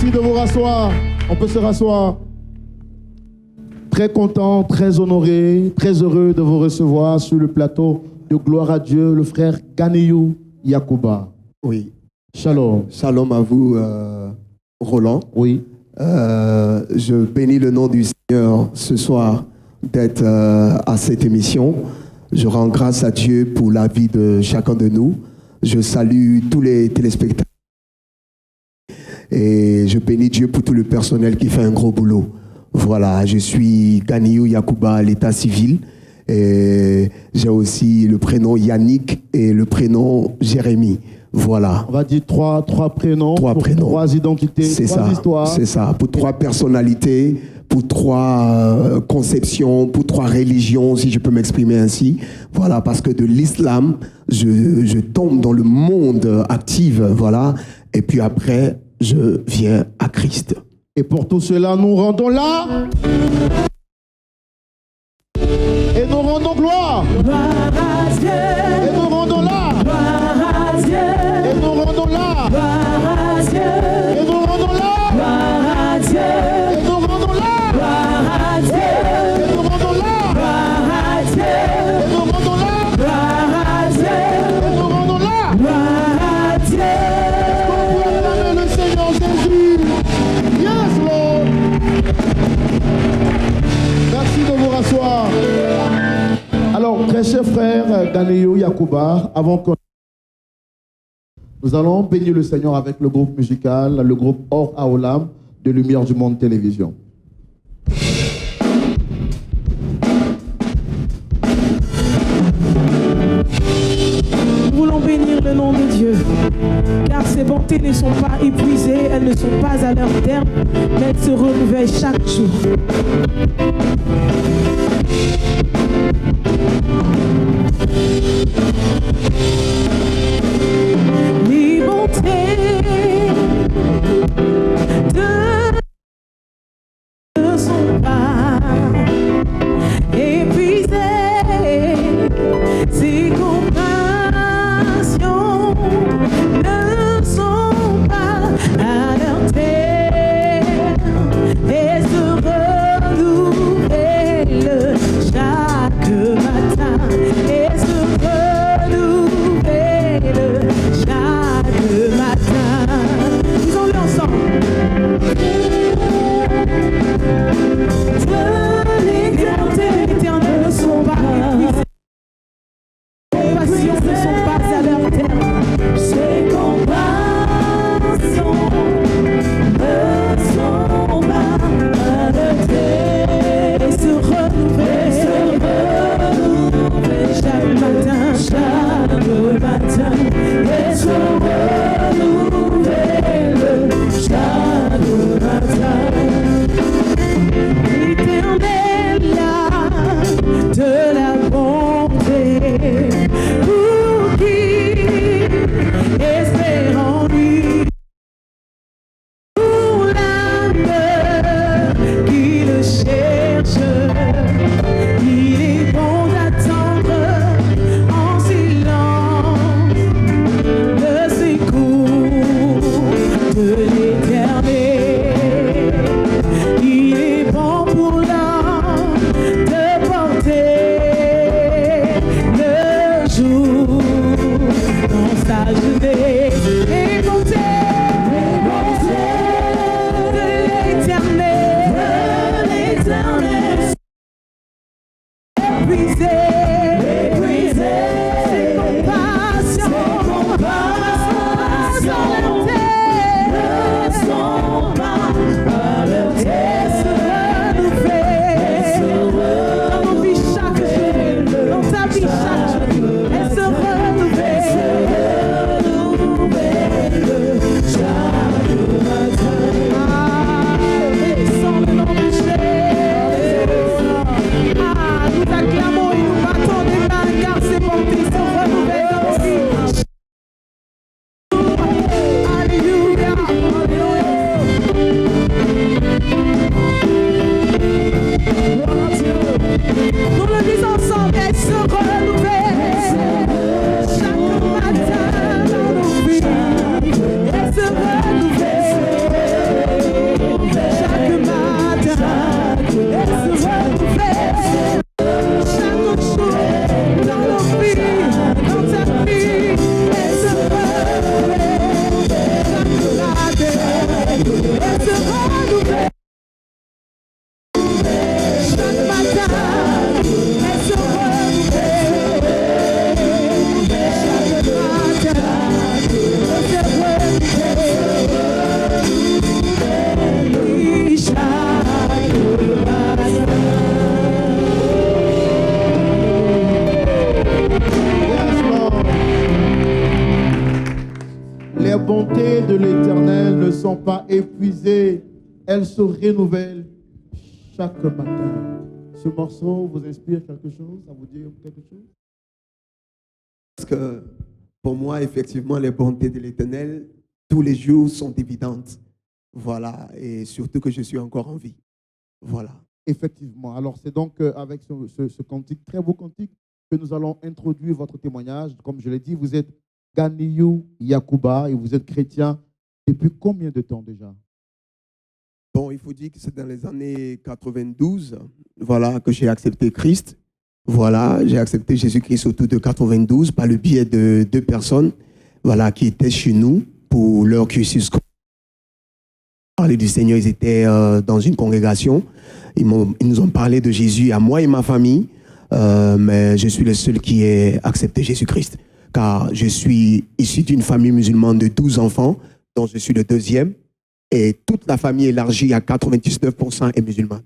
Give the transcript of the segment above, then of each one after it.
Merci de vous rasseoir. On peut se rasseoir. Très content, très honoré, très heureux de vous recevoir sur le plateau de Gloire à Dieu, le frère Ganiyou Yacouba. Oui. Shalom. Shalom à vous, Roland. Oui. Je bénis le nom du Seigneur ce soir d'être à cette émission. Je rends grâce à Dieu pour la vie de chacun de nous. Je salue tous les téléspectateurs. Et je bénis Dieu pour tout le personnel qui fait un gros boulot. Voilà, je suis Ganiyou Yacouba à l'état civil. Et j'ai aussi le prénom Yannick et le prénom Jérémy. Voilà. On va dire trois prénoms. Trois prénoms. Trois identités, c'est trois ça, histoires. C'est ça, pour trois personnalités, pour trois conceptions, pour trois religions, si je peux m'exprimer ainsi. Voilà, parce que de l'islam, je tombe dans le monde actif, voilà. Et puis après, je viens à Christ. Et pour tout cela, nous rendons là. Et nous rendons gloire. Gloire à Dieu. Et nous rendons là. Gloire à Dieu. Et nous rendons là. Gloire à Dieu. Et nous rendons là. Gloire à Dieu. Et nous rendons là. Gloire à Dieu. Et nous rendons là. Gloire à Dieu. Et nous rendons là. Gloire à Dieu. Et nous rendons là. Gloire à Dieu. On peut acclamer le Seigneur Jésus. Yes, Lord. Merci de vous rasseoir. Alors, très cher frère Ganiyou Yacouba, avant que nous allons bénir le Seigneur avec le groupe musical, le groupe Or Aolam de Lumière du Monde Télévision. Nous voulons bénir le nom de Dieu, car ses bontés ne sont pas épuisées, elles ne sont pas à leur terme, mais elles se renouvellent chaque jour. Les bontés ne sont pas épuisées, ses compassions ne sont pas à leur terme, et se renouvellent chaque matin, et se renouvellent elle se renouvelle chaque matin. Ce morceau vous inspire quelque chose? Ça vous dit quelque chose? Parce que pour moi, effectivement, les bontés de l'Éternel, tous les jours sont évidentes. Voilà, et surtout que je suis encore en vie. Voilà. Effectivement. Alors, c'est donc avec ce cantique, très beau cantique, que nous allons introduire votre témoignage. Comme je l'ai dit, vous êtes Ganiyou Yakuba et vous êtes chrétien depuis combien de temps déjà? Bon, il faut dire que c'est dans les années 92, voilà, que j'ai accepté Christ. Voilà, j'ai accepté Jésus-Christ autour de 92 par le biais de 2 personnes, voilà, qui étaient chez nous pour leur cursus. Parler du Seigneur, ils étaient dans une congrégation. Ils nous ont parlé de Jésus à moi et ma famille, mais je suis le seul qui ait accepté Jésus-Christ, car je suis issu d'une famille musulmane de 12 enfants, dont je suis le 2e. Et toute la famille élargie à 99% est musulmane.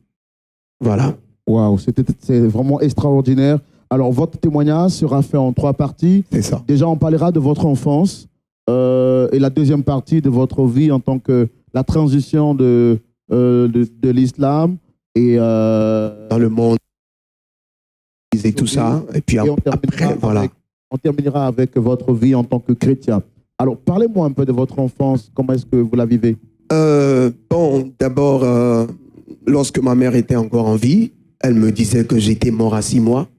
Voilà. Waouh, c'est vraiment extraordinaire. Alors, votre témoignage sera fait en 3 parties. C'est ça. Déjà, on parlera de votre enfance et la deuxième partie de votre vie en tant que la transition de l'islam et dans le monde et tout ça. Et puis après, voilà. On terminera avec votre vie en tant que chrétien. Alors, parlez-moi un peu de votre enfance. Comment est-ce que vous la vivez? Bon, d'abord, lorsque ma mère était encore en vie, elle me disait que j'étais mort à 6 mois.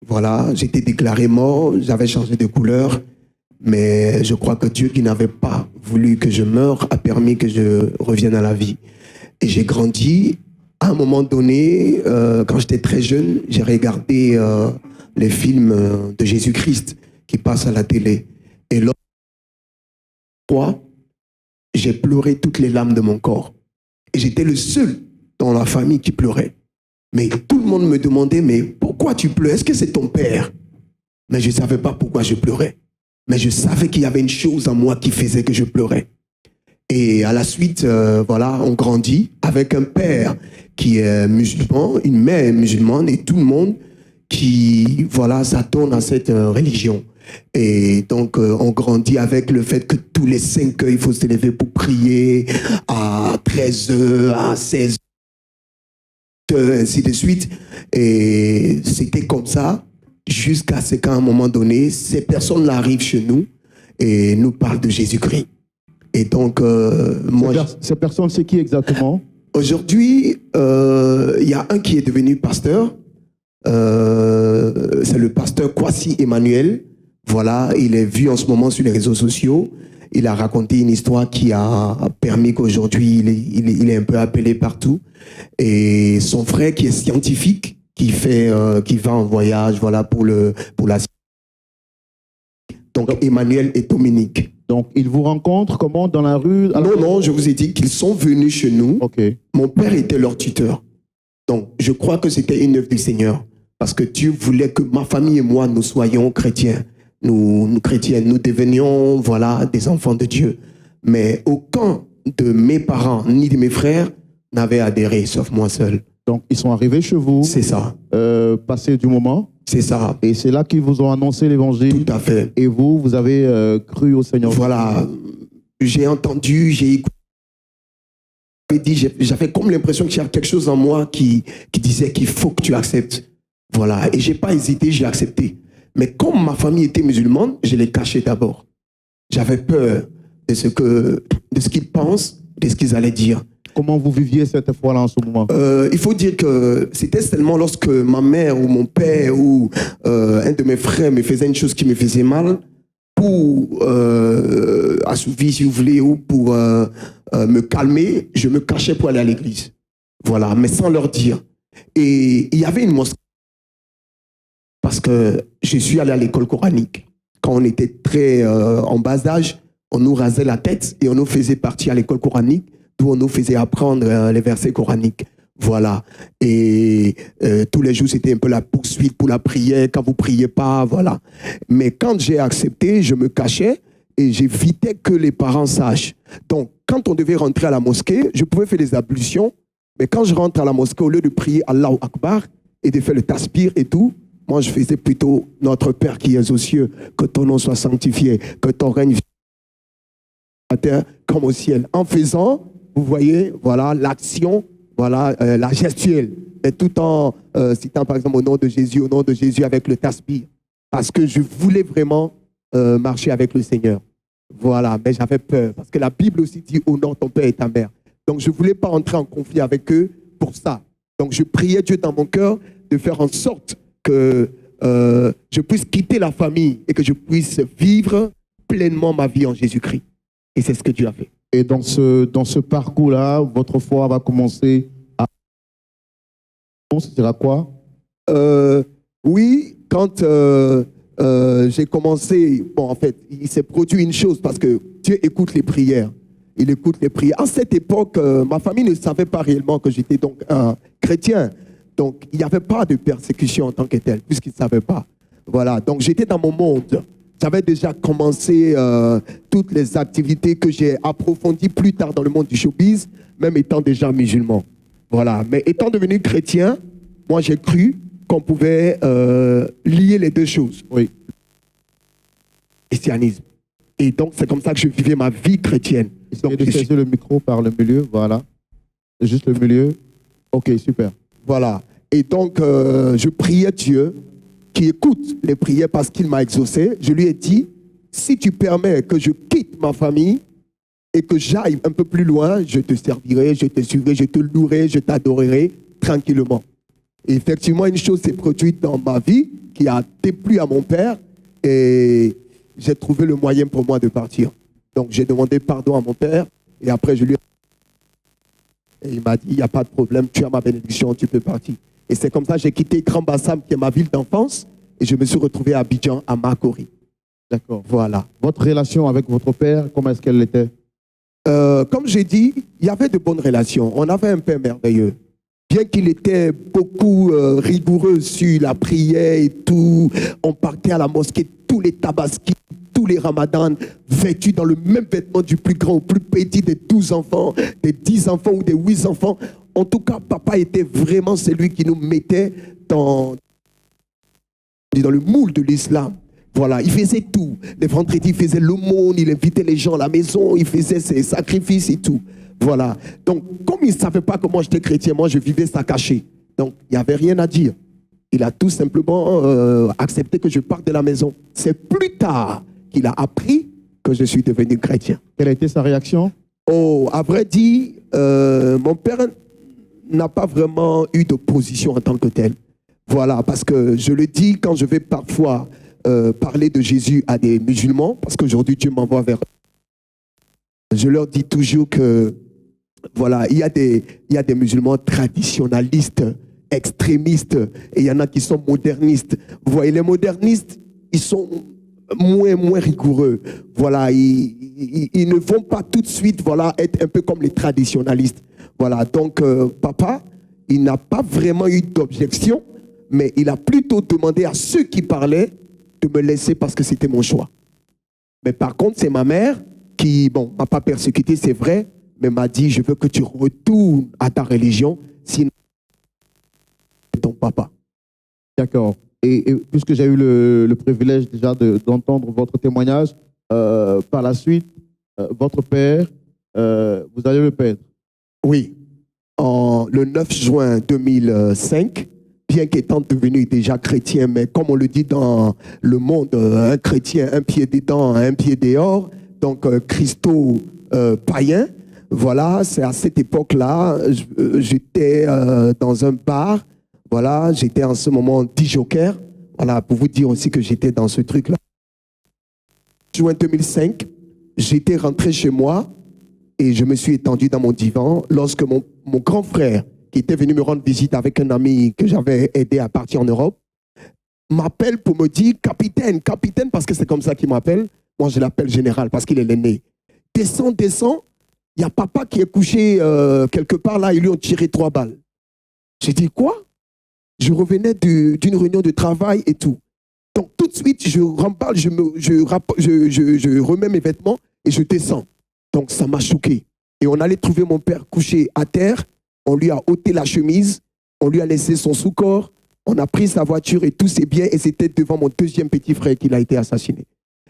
Voilà, j'étais déclaré mort, j'avais changé de couleur, mais je crois que Dieu, qui n'avait pas voulu que je meure, a permis que je revienne à la vie. Et j'ai grandi. À un moment donné, quand j'étais très jeune, j'ai regardé les films de Jésus-Christ qui passent à la télé. Et lorsque j'ai pleuré toutes les larmes de mon corps. Et j'étais le seul dans la famille qui pleurait. Mais tout le monde me demandait, mais pourquoi tu pleures? Est-ce que c'est ton père? Mais je ne savais pas pourquoi je pleurais. Mais je savais qu'il y avait une chose en moi qui faisait que je pleurais. Et à la suite, voilà, on grandit avec un père qui est musulman, une mère musulmane et tout le monde qui, voilà, s'adonne à cette religion. Et donc, on grandit avec le fait que tous les 5 heures, il faut se lever pour prier, à 13 heures, à 16 heures, ainsi de suite. Et c'était comme ça, jusqu'à ce qu'à un moment donné, ces personnes-là arrivent chez nous et nous parlent de Jésus-Christ. Et donc, moi... Ces personnes, c'est qui exactement? Aujourd'hui, il y a un qui est devenu pasteur. C'est le pasteur Kwasi Emmanuel. Voilà, il est vu en ce moment sur les réseaux sociaux. Il a raconté une histoire qui a permis qu'aujourd'hui, il est un peu appelé partout. Et son frère, qui est scientifique, qui va en voyage, voilà, pour la... Donc, Emmanuel et Dominique. Donc, ils vous rencontrent comment? Dans la rue? Non, je vous ai dit qu'ils sont venus chez nous. Okay. Mon père était leur tuteur. Donc, je crois que c'était une œuvre du Seigneur. Parce que Dieu voulait que ma famille et moi, nous soyons chrétiens. Nous chrétiens, nous devenions, voilà, des enfants de Dieu. Mais aucun de mes parents, ni de mes frères, n'avait adhéré, sauf moi seul. Donc, ils sont arrivés chez vous. C'est ça. Passé du moment. C'est ça. Et c'est là qu'ils vous ont annoncé l'évangile. Tout à fait. Et vous avez cru au Seigneur. Voilà. J'ai entendu, j'ai écouté. J'avais comme l'impression qu'il y avait quelque chose en moi qui disait qu'il faut que tu acceptes. Voilà. Et j'ai pas hésité, j'ai accepté. Mais comme ma famille était musulmane, je l'ai caché d'abord. J'avais peur de ce qu'ils pensent, de ce qu'ils allaient dire. Comment vous viviez cette fois-là en ce moment? Il faut dire que c'était seulement lorsque ma mère ou mon père ou un de mes frères me faisait une chose qui me faisait mal, pour assouvir, si vous voulez, ou pour me calmer, je me cachais pour aller à l'église. Voilà, mais sans leur dire. Et il y avait une mosquée. Parce que je suis allé à l'école coranique. Quand on était très en bas âge, on nous rasait la tête et on nous faisait partir à l'école coranique, d'où on nous faisait apprendre les versets coraniques. Voilà. Et tous les jours, c'était un peu la poursuite pour la prière. Quand vous ne priez pas, voilà. Mais quand j'ai accepté, je me cachais et j'évitais que les parents sachent. Donc, quand on devait rentrer à la mosquée, je pouvais faire des ablutions. Mais quand je rentre à la mosquée, au lieu de prier Allahu Akbar et de faire le tasbih et tout, moi, je faisais plutôt notre Père qui est aux cieux, que ton nom soit sanctifié, que ton règne vienne à terre comme au ciel. En faisant, vous voyez, voilà, l'action, voilà, la gestuelle. Et tout en citant par exemple au nom de Jésus avec le tasbih. Parce que je voulais vraiment marcher avec le Seigneur. Voilà, mais j'avais peur. Parce que la Bible aussi dit honore ton père et ta mère. Donc je ne voulais pas entrer en conflit avec eux pour ça. Donc je priais Dieu dans mon cœur de faire en sorte que je puisse quitter la famille et que je puisse vivre pleinement ma vie en Jésus-Christ. Et c'est ce que Dieu a fait. Et dans ce parcours-là, votre foi va commencer à... Ce sera quoi? Oui, quand j'ai commencé, bon, en fait, il s'est produit une chose parce que Dieu écoute les prières. Il écoute les prières. À cette époque, ma famille ne savait pas réellement que j'étais donc un chrétien. Donc, il n'y avait pas de persécution en tant que telle, puisqu'ils ne savaient pas. Voilà, donc j'étais dans mon monde. J'avais déjà commencé toutes les activités que j'ai approfondies plus tard dans le monde du showbiz, même étant déjà musulman. Voilà, mais étant devenu chrétien, moi j'ai cru qu'on pouvait lier les deux choses. Oui. Christianisme. Et donc c'est comme ça que je vivais ma vie chrétienne. Essayez de saisir le micro par le milieu, voilà. Juste le milieu. Ok, super. Voilà. Et donc je priais Dieu qui écoute les prières parce qu'il m'a exaucé. Je lui ai dit, si tu permets que je quitte ma famille et que j'aille un peu plus loin, je te servirai, je te suivrai, je te louerai, je t'adorerai tranquillement. Et effectivement, une chose s'est produite dans ma vie qui a déplu à mon père et j'ai trouvé le moyen pour moi de partir. Donc j'ai demandé pardon à mon père et après je lui ai dit, et il m'a dit, il n'y a pas de problème, tu as ma bénédiction, tu peux partir. Et c'est comme ça que j'ai quitté Grand Bassam, qui est ma ville d'enfance, et je me suis retrouvé à Abidjan, à Makori. D'accord. Voilà. Votre relation avec votre père, comment est-ce qu'elle était? Comme j'ai dit, il y avait de bonnes relations. On avait un père merveilleux. Bien qu'il était beaucoup rigoureux sur la prière et tout, on partait à la mosquée tous les tabaskis, tous les ramadans, vêtus dans le même vêtement du plus grand au plus petit, des 12 enfants, des 10 enfants ou des 8 enfants. En tout cas, papa était vraiment celui qui nous mettait dans le moule de l'islam. Voilà, il faisait tout. Les vendredis, il faisait l'aumône, il invitait les gens à la maison, il faisait ses sacrifices et tout. Voilà. Donc, comme il ne savait pas que moi j'étais chrétien, moi je vivais ça caché. Donc, il n'y avait rien à dire. Il a tout simplement accepté que je parte de la maison. C'est plus tard qu'il a appris que je suis devenu chrétien. Quelle a été sa réaction? Oh, à vrai dire, mon père n'a pas vraiment eu d'opposition en tant que tel. Voilà, parce que je le dis quand je vais parfois parler de Jésus à des musulmans, parce qu'aujourd'hui Dieu m'envoie vers eux. Je leur dis toujours que, voilà, il y a des musulmans traditionnalistes, extrémistes, et il y en a qui sont modernistes. Vous voyez, les modernistes, ils sont moins rigoureux. Voilà, ils ne vont pas tout de suite, voilà, être un peu comme les traditionnalistes. Voilà, donc papa, il n'a pas vraiment eu d'objection, mais il a plutôt demandé à ceux qui parlaient de me laisser parce que c'était mon choix. Mais par contre, c'est ma mère qui, bon, m'a pas persécuté, c'est vrai, mais m'a dit, je veux que tu retournes à ta religion, sinon c'est ton papa. D'accord. Et puisque j'ai eu le privilège déjà d'entendre votre témoignage, par la suite, votre père, vous allez le perdre. Oui. Le 9 juin 2005, bien qu'étant devenu déjà chrétien, mais comme on le dit dans le monde, un chrétien, un pied dedans, un pied dehors, donc christo-païen, voilà, c'est à cette époque-là, j'étais dans un bar, voilà, j'étais en ce moment disjoker, voilà, pour vous dire aussi que j'étais dans ce truc-là. Juin 2005, j'étais rentré chez moi et je me suis étendu dans mon divan lorsque mon grand frère, qui était venu me rendre visite avec un ami que j'avais aidé à partir en Europe, m'appelle pour me dire « Capitaine, capitaine », parce que c'est comme ça qu'il m'appelle. Moi, je l'appelle général parce qu'il est l'aîné. « Descends, descends. Il y a papa qui est couché quelque part là, ils lui ont tiré 3 balles. » J'ai dit « Quoi ?» Je revenais d'une réunion de travail et tout. Donc, tout de suite, je remballe, je remets mes vêtements et je descends. Donc, ça m'a choqué. Et on allait trouver mon père couché à terre. On lui a ôté la chemise. On lui a laissé son sous-corps. On a pris sa voiture et tous ses biens. Et c'était devant mon 2e petit frère qu'il a été assassiné.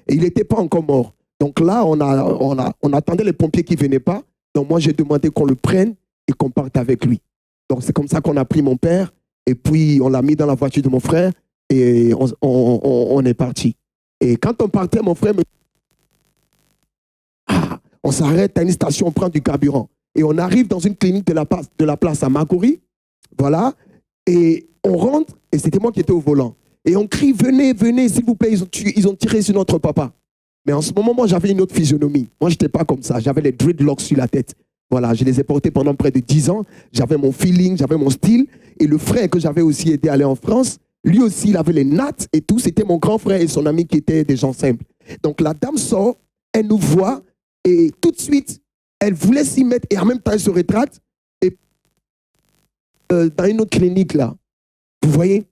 Et il n'était pas encore mort. Donc là, on attendait les pompiers qui ne venaient pas. Donc moi, j'ai demandé qu'on le prenne et qu'on parte avec lui. Donc c'est comme ça qu'on a pris mon père et puis on l'a mis dans la voiture de mon frère et on est parti. Et quand on partait, mon frère me dit, on s'arrête à une station, on prend du carburant. Et on arrive dans une clinique de la place à Makori. Voilà. Et on rentre, et c'était moi qui étais au volant. Et on crie, venez, venez, s'il vous plaît, ils ont tiré sur notre papa. Mais en ce moment, moi, j'avais une autre physionomie. Moi, je n'étais pas comme ça. J'avais les dreadlocks sur la tête. Voilà, je les ai portés pendant près de 10 ans. J'avais mon feeling, j'avais mon style. Et le frère que j'avais aussi aidé à aller en France, lui aussi, il avait les nattes et tout. C'était mon grand frère et son ami qui étaient des gens simples. Donc, la dame sort, elle nous voit, et tout de suite, elle voulait s'y mettre. Et en même temps, elle se rétracte. Et dans une autre clinique, là, vous voyez?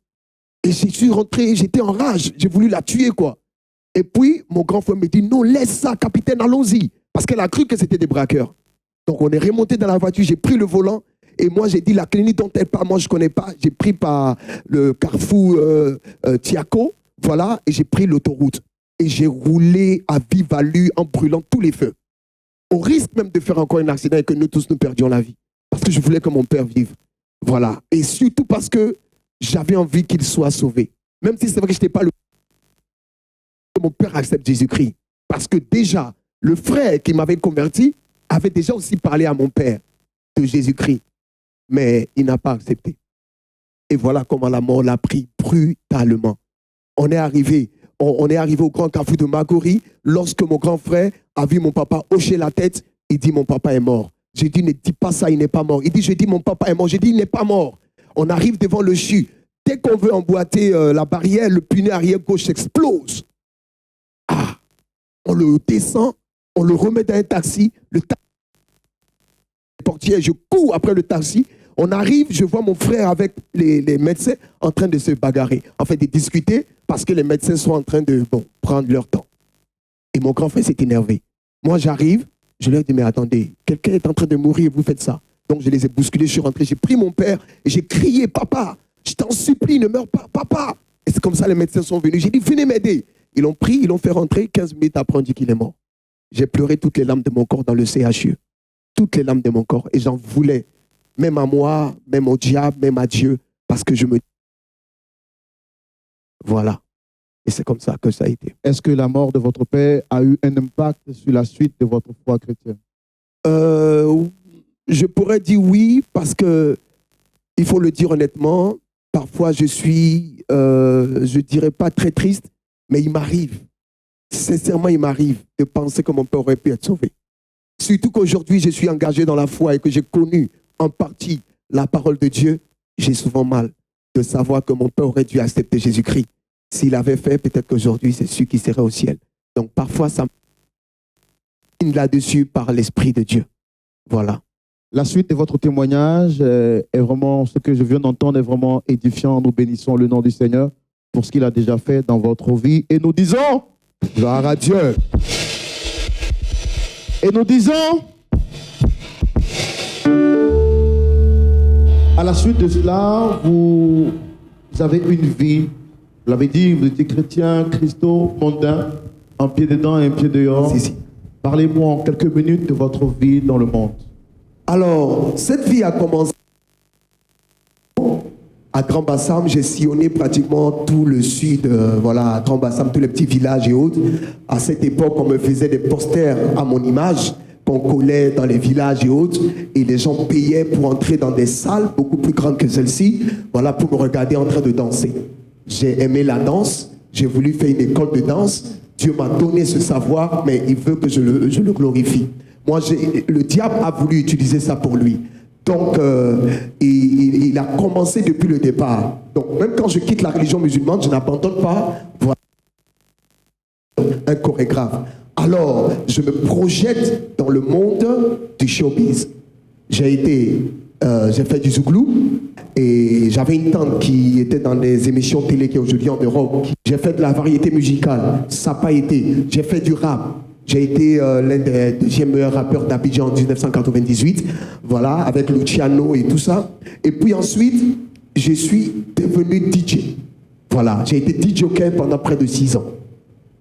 Et je suis rentré, j'étais en rage. J'ai voulu la tuer, quoi. Et puis, mon grand frère me dit, non, laisse ça, capitaine, allons-y. Parce qu'elle a cru que c'était des braqueurs. Donc, on est remonté dans la voiture, j'ai pris le volant. Et moi, j'ai dit, la clinique dont elle parle, moi, je ne connais pas. J'ai pris par le carrefour Tiaco, voilà, et j'ai pris l'autoroute. Et j'ai roulé à vive allure en brûlant tous les feux. Au risque même de faire encore un accident et que nous tous nous perdions la vie. Parce que je voulais que mon père vive. Voilà. Et surtout parce que j'avais envie qu'il soit sauvé. Même si c'est vrai que je n'étais pas le... Mon père accepte Jésus-Christ. Parce que déjà, le frère qui m'avait converti avait déjà aussi parlé à mon père de Jésus-Christ. Mais il n'a pas accepté. Et voilà comment la mort l'a pris brutalement. On est arrivé au grand carrefour de Makori. Lorsque mon grand frère a vu mon papa hocher la tête, il dit, mon papa est mort. J'ai dit, ne dis pas ça, il n'est pas mort. Il dit, je dis, mon papa est mort. J'ai dit, il n'est pas mort. On arrive devant le CHU. Dès qu'on veut emboîter la barrière, le pneu arrière gauche explose. On le descend, on le remet dans un taxi. Le portier, je cours après le taxi. On arrive, je vois mon frère avec les médecins en train de se bagarrer, en fait de discuter parce que les médecins sont en train de prendre leur temps. Et mon grand frère s'est énervé. Moi, j'arrive, je leur dis, mais attendez, quelqu'un est en train de mourir et vous faites ça. Donc, je les ai bousculés, je suis rentré, j'ai pris mon père et j'ai crié, papa, je t'en supplie, ne meurs pas, papa. Et c'est comme ça les médecins sont venus. J'ai dit, venez m'aider. Ils l'ont pris, ils l'ont fait rentrer, 15 minutes après, on dit qu'il est mort. J'ai pleuré toutes les larmes de mon corps dans le CHU. Toutes les larmes de mon corps. Et j'en voulais, même à moi, même au diable, même à Dieu, parce que je me... Voilà. Et c'est comme ça que ça a été. Est-ce que la mort de votre père a eu un impact sur la suite de votre foi chrétienne? Je pourrais dire oui, parce que, il faut le dire honnêtement, parfois je suis, je dirais pas très triste, mais il m'arrive, sincèrement il m'arrive de penser que mon père aurait pu être sauvé. Surtout qu'aujourd'hui je suis engagé dans la foi et que j'ai connu en partie la parole de Dieu, j'ai souvent mal de savoir que mon père aurait dû accepter Jésus-Christ. S'il avait fait, peut-être qu'aujourd'hui c'est sûr qu'il serait au ciel. Donc parfois ça me là-dessus par l'Esprit de Dieu. Voilà. La suite de votre témoignage est vraiment, ce que je viens d'entendre est vraiment édifiant. Nous bénissons le nom du Seigneur pour ce qu'il a déjà fait dans votre vie. Et nous disons, gloire à Dieu. Et nous disons, à la suite de cela, vous avez une vie. Vous l'avez dit, vous étiez chrétien, Christo, mondain, un pied dedans et un pied dehors. Si. Parlez-moi en quelques minutes de votre vie dans le monde. Alors, cette vie a commencé à Grand Bassam. J'ai sillonné pratiquement tout le sud, voilà, à Grand Bassam, tous les petits villages et autres. À cette époque, on me faisait des posters à mon image qu'on collait dans les villages et autres. Et les gens payaient pour entrer dans des salles beaucoup plus grandes que celle-ci, voilà, pour me regarder en train de danser. J'ai aimé la danse. J'ai voulu faire une école de danse. Dieu m'a donné ce savoir, mais il veut que je le glorifie. Moi, le diable a voulu utiliser ça pour lui. Donc, il a commencé depuis le départ. Donc, même quand je quitte la religion musulmane, je n'abandonne pas voilà, un chorégraphe. Alors, je me projette dans le monde du showbiz. J'ai fait du zouglou et j'avais une tante qui était dans des émissions télé qui est aujourd'hui en Europe. J'ai fait de la variété musicale, ça n'a pas été. J'ai fait du rap. J'ai été l'un des deuxièmes meilleurs rappeurs d'Abidjan en 1998, voilà, avec Luciano et tout ça. Et puis ensuite, je suis devenu DJ. Voilà, j'ai été DJ pendant près de 6 ans.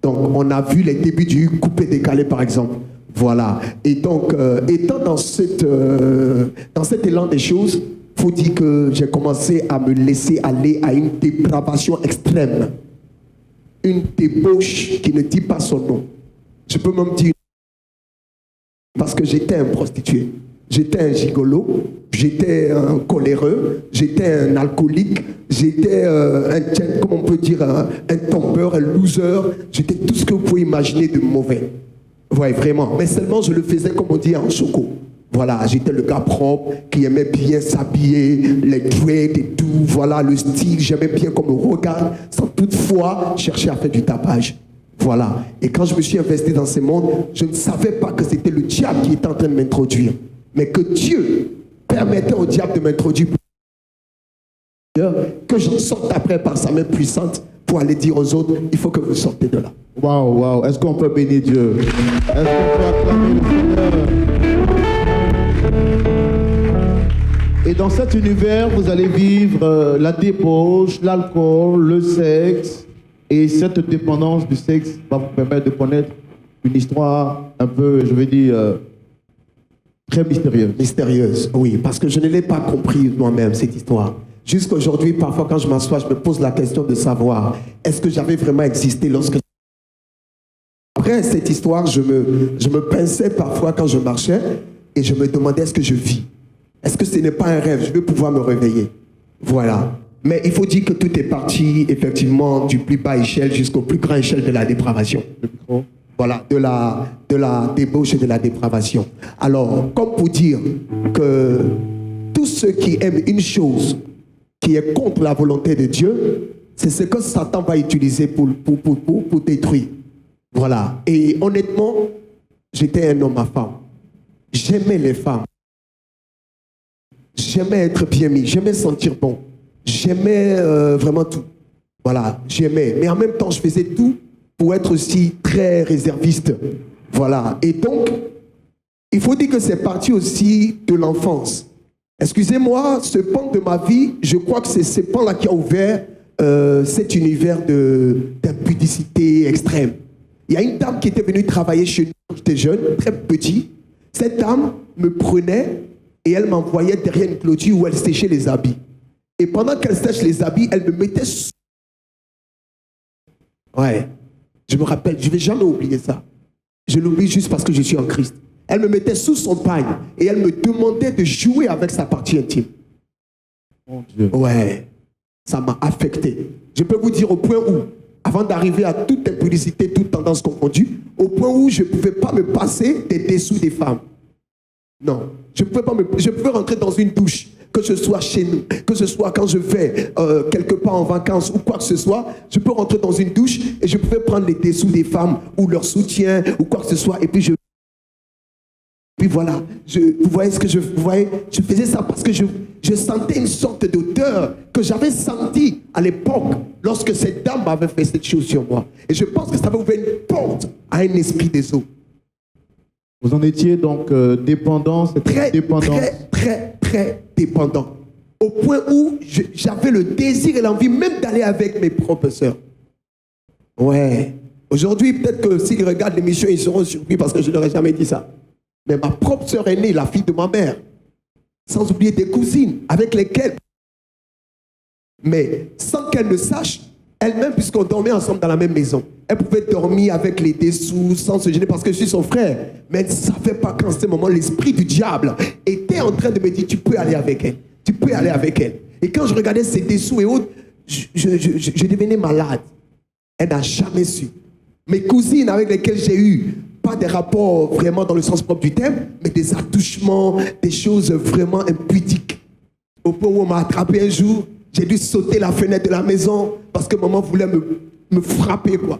Donc, on a vu les débuts du coupé décalé, par exemple. Voilà. Et donc, étant dans cet élan des choses, il faut dire que j'ai commencé à me laisser aller à une dépravation extrême. Une débauche qui ne dit pas son nom. Je peux même dire, parce que j'étais un prostitué, j'étais un gigolo, j'étais un coléreux, j'étais un alcoolique, j'étais comment on peut dire, un tombeur, un loser, j'étais tout ce que vous pouvez imaginer de mauvais. Ouais, vraiment. Mais seulement je le faisais, comme on dit, en choco. Voilà, j'étais le gars propre qui aimait bien s'habiller, les dreads et tout, voilà, le style, j'aimais bien qu'on me regarde, sans toutefois chercher à faire du tapage. Voilà. Et quand je me suis investi dans ce monde, je ne savais pas que c'était le diable qui était en train de m'introduire, mais que Dieu permettait au diable de m'introduire, que j'en sorte après par sa main puissante pour aller dire aux autres, il faut que vous sortez de là. Waouh, waouh. Est-ce qu'on peut bénir Dieu? Est-ce qu'on peut acclamer le Seigneur? Et dans cet univers, vous allez vivre la débauche, l'alcool, le sexe. Et cette dépendance du sexe va vous permettre de connaître une histoire un peu, je vais dire, très mystérieuse. Mystérieuse, oui, parce que je ne l'ai pas compris moi-même, cette histoire. Jusqu'à aujourd'hui, parfois, quand je m'assois, je me pose la question de savoir, est-ce que j'avais vraiment existé lorsque... Après cette histoire, je me pinçais parfois quand je marchais et je me demandais, est-ce que je vis? Est-ce que ce n'est pas un rêve? Je vais pouvoir me réveiller. Voilà. Mais il faut dire que tout est parti, effectivement, du plus bas échelle jusqu'au plus grand échelle de la dépravation. Voilà, de la débauche et de la dépravation. Alors, comme pour dire que tous ceux qui aiment une chose qui est contre la volonté de Dieu, c'est ce que Satan va utiliser pour détruire. Voilà. Et honnêtement, j'étais un homme à femme. J'aimais les femmes. J'aimais être bien mis. J'aimais sentir bon. J'aimais vraiment tout. Voilà, j'aimais. Mais en même temps, je faisais tout pour être aussi très réserviste. Voilà. Et donc, il faut dire que c'est parti aussi de l'enfance. Excusez-moi, ce pan de ma vie, je crois que c'est ce pan-là qui a ouvert cet univers d'impudicité extrême. Il y a une dame qui était venue travailler chez nous quand j'étais jeune, très petit. Cette dame me prenait et elle m'envoyait derrière une clôture où elle séchait les habits. Et pendant qu'elle sèche les habits, elle me mettait sous... Ouais, je me rappelle, je ne vais jamais oublier ça. Je l'oublie juste parce que je suis en Christ. Elle me mettait sous son pagne et elle me demandait de jouer avec sa partie intime. Mon Dieu. Ouais, ça m'a affecté. Je peux vous dire au point où, avant d'arriver à toute impudicité, toute tendance confondue, au point où je ne pouvais pas me passer des dessous des femmes. Non, je pouvais rentrer dans une douche, que ce soit chez nous, que ce soit quand je vais quelque part en vacances ou quoi que ce soit, je peux rentrer dans une douche et je pouvais prendre les dessous des femmes ou leur soutien ou quoi que ce soit et puis voilà, vous voyez ce que je faisais ça parce que je sentais une sorte d'odeur que j'avais sentie à l'époque lorsque cette dame m'avait fait cette chose sur moi. Et je pense que ça avait ouvert une porte à un esprit des eaux. Vous en étiez donc dépendant, très dépendant. Au point où j'avais le désir et l'envie même d'aller avec mes propres sœurs. Ouais. Aujourd'hui, peut-être que s'ils regardent l'émission, ils seront surpris parce que je n'aurais jamais dit ça. Mais ma propre sœur aînée, la fille de ma mère, sans oublier des cousines avec lesquelles, mais sans qu'elle ne sache, elle-même, puisqu'on dormait ensemble dans la même maison, elle pouvait dormir avec les dessous sans se gêner parce que je suis son frère. Mais elle ne savait pas qu'en ce moment, l'esprit du diable était en train de me dire, tu peux aller avec elle. Tu peux aller avec elle. Et quand je regardais ses dessous et autres, je devenais malade. Elle n'a jamais su. Mes cousines avec lesquelles j'ai eu, pas des rapports vraiment dans le sens propre du terme, mais des attouchements, des choses vraiment impudiques. Au point où on m'a attrapé un jour, j'ai dû sauter la fenêtre de la maison parce que maman voulait me frapper, quoi.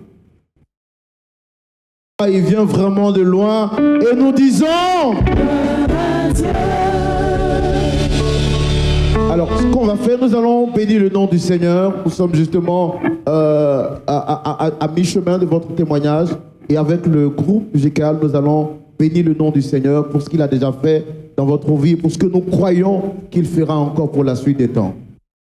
Il vient vraiment de loin et nous disons... Alors, ce qu'on va faire, nous allons bénir le nom du Seigneur. Nous sommes justement à mi-chemin de votre témoignage. Et avec le groupe musical, nous allons bénir le nom du Seigneur pour ce qu'il a déjà fait dans votre vie, pour ce que nous croyons qu'il fera encore pour la suite des temps.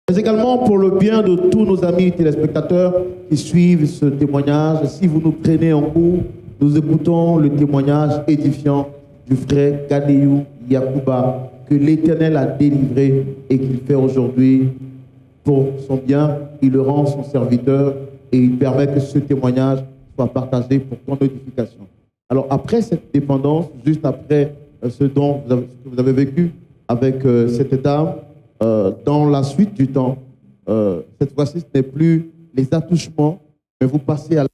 Mais également pour le bien de tous nos amis téléspectateurs qui suivent ce témoignage. Si vous nous prenez en cours, Nous écoutons le témoignage édifiant du frère Ganiyou Yakuba, que l'Éternel a délivré et qu'il fait aujourd'hui pour son bien. Il le rend son serviteur et il permet que ce témoignage soit partagé pour ton edification. Alors après cette dépendance, juste après ce que vous avez vécu avec cette dame, dans la suite du temps, cette fois-ci, ce n'est plus les attouchements, mais vous passez à la...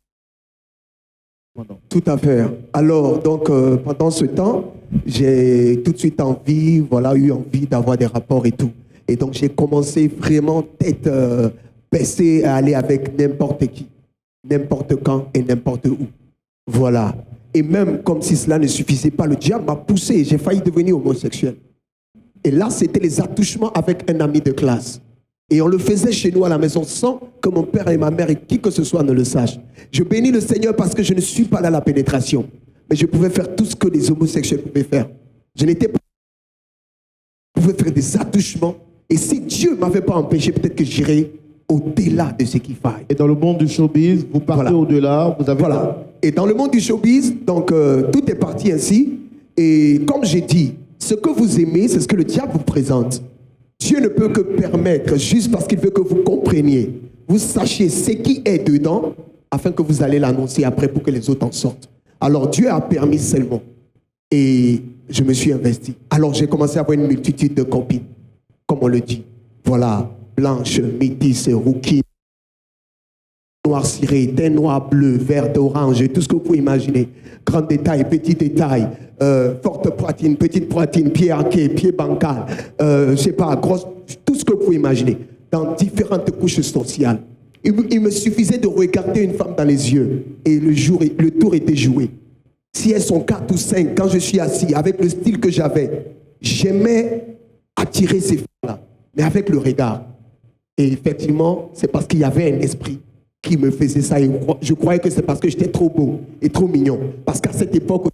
Tout à fait. Alors, donc, pendant ce temps, j'ai tout de suite eu envie d'avoir des rapports et tout. Et donc, j'ai commencé vraiment tête baissée à aller avec n'importe qui, n'importe quand et n'importe où. Voilà. Et même comme si cela ne suffisait pas, le diable m'a poussé. J'ai failli devenir homosexuel. Et là, c'était les attouchements avec un ami de classe. Et on le faisait chez nous à la maison sans que mon père et ma mère et qui que ce soit ne le sache. Je bénis le Seigneur parce que je ne suis pas dans la pénétration. Mais je pouvais faire tout ce que les homosexuels pouvaient faire. Je n'étais pas... Je pouvais faire des attouchements. Et si Dieu ne m'avait pas empêché, peut-être que j'irais au-delà de ce qu'il faille. Et dans le monde du showbiz, vous partez au-delà, vous avez... Voilà. Et dans le monde du showbiz, donc tout est parti ainsi. Et comme j'ai dit, ce que vous aimez, c'est ce que le diable vous présente. Dieu ne peut que permettre, juste parce qu'il veut que vous compreniez, vous sachiez ce qui est dedans, afin que vous allez l'annoncer après pour que les autres en sortent. Alors Dieu a permis seulement. Et je me suis investi. Alors j'ai commencé à avoir une multitude de copines, comme on le dit. Voilà, blanches, métisses, rouquines, noir ciré, teint noir, bleu, vert, orange, tout ce que vous pouvez imaginer. Grand détail, petit détail, forte poitrine, petite poitrine, pied arqué, pied bancal, je sais pas, grosse, tout ce que vous pouvez imaginer, dans différentes couches sociales. Il me suffisait de regarder une femme dans les yeux et le tour était joué. Si elles sont 4 ou 5, quand je suis assis, avec le style que j'avais, j'aimais attirer ces femmes-là, mais avec le regard. Et effectivement, c'est parce qu'il y avait un esprit qui me faisait ça. Et je croyais que c'est parce que j'étais trop beau et trop mignon. Parce qu'à cette époque,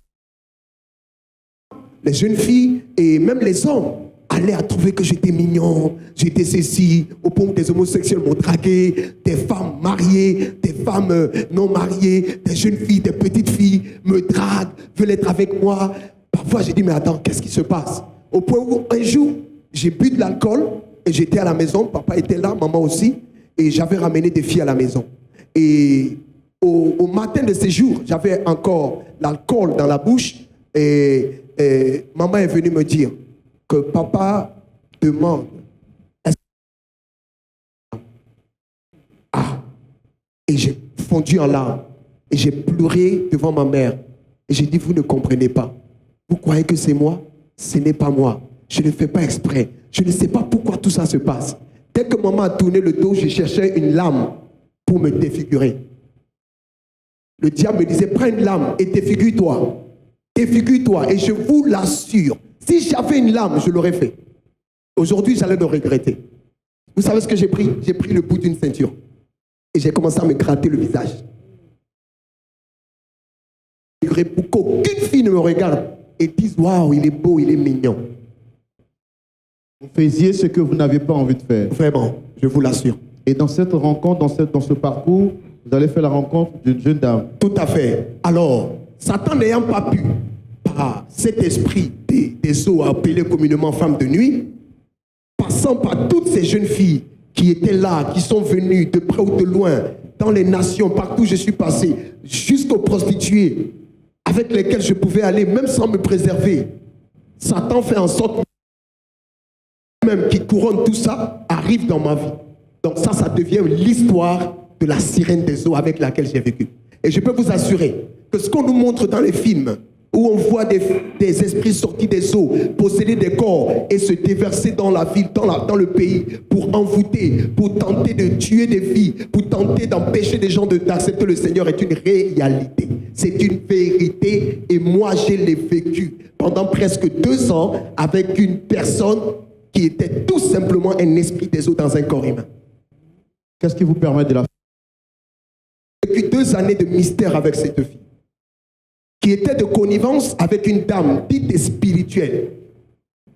les jeunes filles et même les hommes allaient à trouver que j'étais mignon, j'étais ceci, au point où des homosexuels m'ont dragué, des femmes mariées, des femmes non mariées, des jeunes filles, des petites filles me draguent, veulent être avec moi. Parfois, j'ai dit, mais attends, qu'est-ce qui se passe? Au point où un jour, j'ai bu de l'alcool et j'étais à la maison, papa était là, maman aussi, et j'avais ramené des filles à la maison. Et au matin de ces jours, j'avais encore l'alcool dans la bouche et maman est venue me dire que papa demande. Et j'ai fondu en larmes et j'ai pleuré devant ma mère. Et j'ai dit, vous ne comprenez pas. Vous croyez que c'est moi? Ce n'est pas moi. Je ne fais pas exprès. Je ne sais pas pourquoi tout ça se passe. Dès que maman a tourné le dos, je cherchais une lame pour me défigurer. Le diable me disait, prends une lame et défigure-toi. Défigure-toi. Et je vous l'assure, si j'avais une lame, je l'aurais fait. Aujourd'hui, j'allais le regretter. Vous savez ce que j'ai pris? J'ai pris le bout d'une ceinture. Et j'ai commencé à me gratter le visage. Pour qu'aucune fille ne me regarde et dise, waouh, il est beau, il est mignon. Vous faisiez ce que vous n'aviez pas envie de faire. Vraiment, je vous l'assure. Et dans cette rencontre, dans ce parcours, vous allez faire la rencontre d'une jeune dame. Tout à fait. Alors, Satan n'ayant pas pu, par cet esprit des eaux appelées communément femmes de nuit, passant par toutes ces jeunes filles qui étaient là, qui sont venues de près ou de loin, dans les nations, partout où je suis passé, jusqu'aux prostituées, avec lesquelles je pouvais aller, même sans me préserver. Satan fait en sorte que même qui couronne tout ça, arrive dans ma vie. Donc ça devient l'histoire de la sirène des eaux avec laquelle j'ai vécu. Et je peux vous assurer que ce qu'on nous montre dans les films, où on voit des esprits sortis des eaux, posséder des corps et se déverser dans la ville, dans le pays, pour envoûter, pour tenter de tuer des filles, pour tenter d'empêcher des gens d'accepter le Seigneur, est une réalité. C'est une vérité et moi, je l'ai vécu pendant presque 2 ans avec une personne qui était tout simplement un esprit des eaux dans un corps humain. Qu'est-ce qui vous permet de la faire? Depuis 2 années de mystère avec cette fille, qui était de connivence avec une dame dite spirituelle,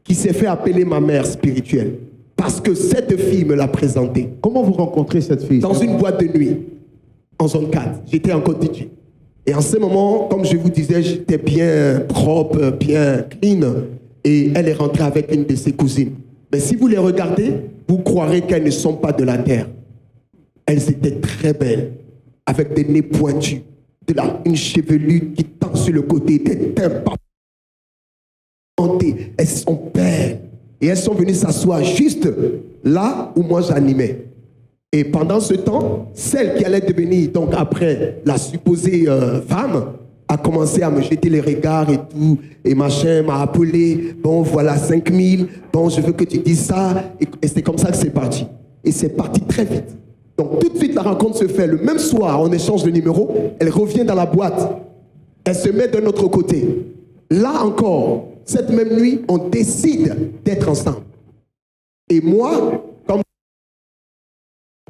qui s'est fait appeler ma mère spirituelle, parce que cette fille me l'a présentée. Comment vous rencontrez cette fille? Dans une boîte de nuit, en zone 4. J'étais en Côte d'Ivoire. Et en ce moment, comme je vous disais, j'étais bien propre, bien clean. Et elle est rentrée avec une de ses cousines. Mais si vous les regardez, vous croirez qu'elles ne sont pas de la terre. Elles étaient très belles, avec des nez pointus, une chevelure qui tend sur le côté, des teintes parfumées. Elles sont belles. Et elles sont venues s'asseoir juste là où moi j'animais. Et pendant ce temps, celle qui allait devenir, donc après la supposée femme, a commencé à me jeter les regards et tout, et machin, m'a appelé, bon voilà 5000, bon je veux que tu dises ça, et c'est comme ça que c'est parti. Et c'est parti très vite. Donc tout de suite la rencontre se fait, le même soir on échange de numéro, elle revient dans la boîte, elle se met de notre côté. Là encore, cette même nuit, on décide d'être ensemble. Et moi, comme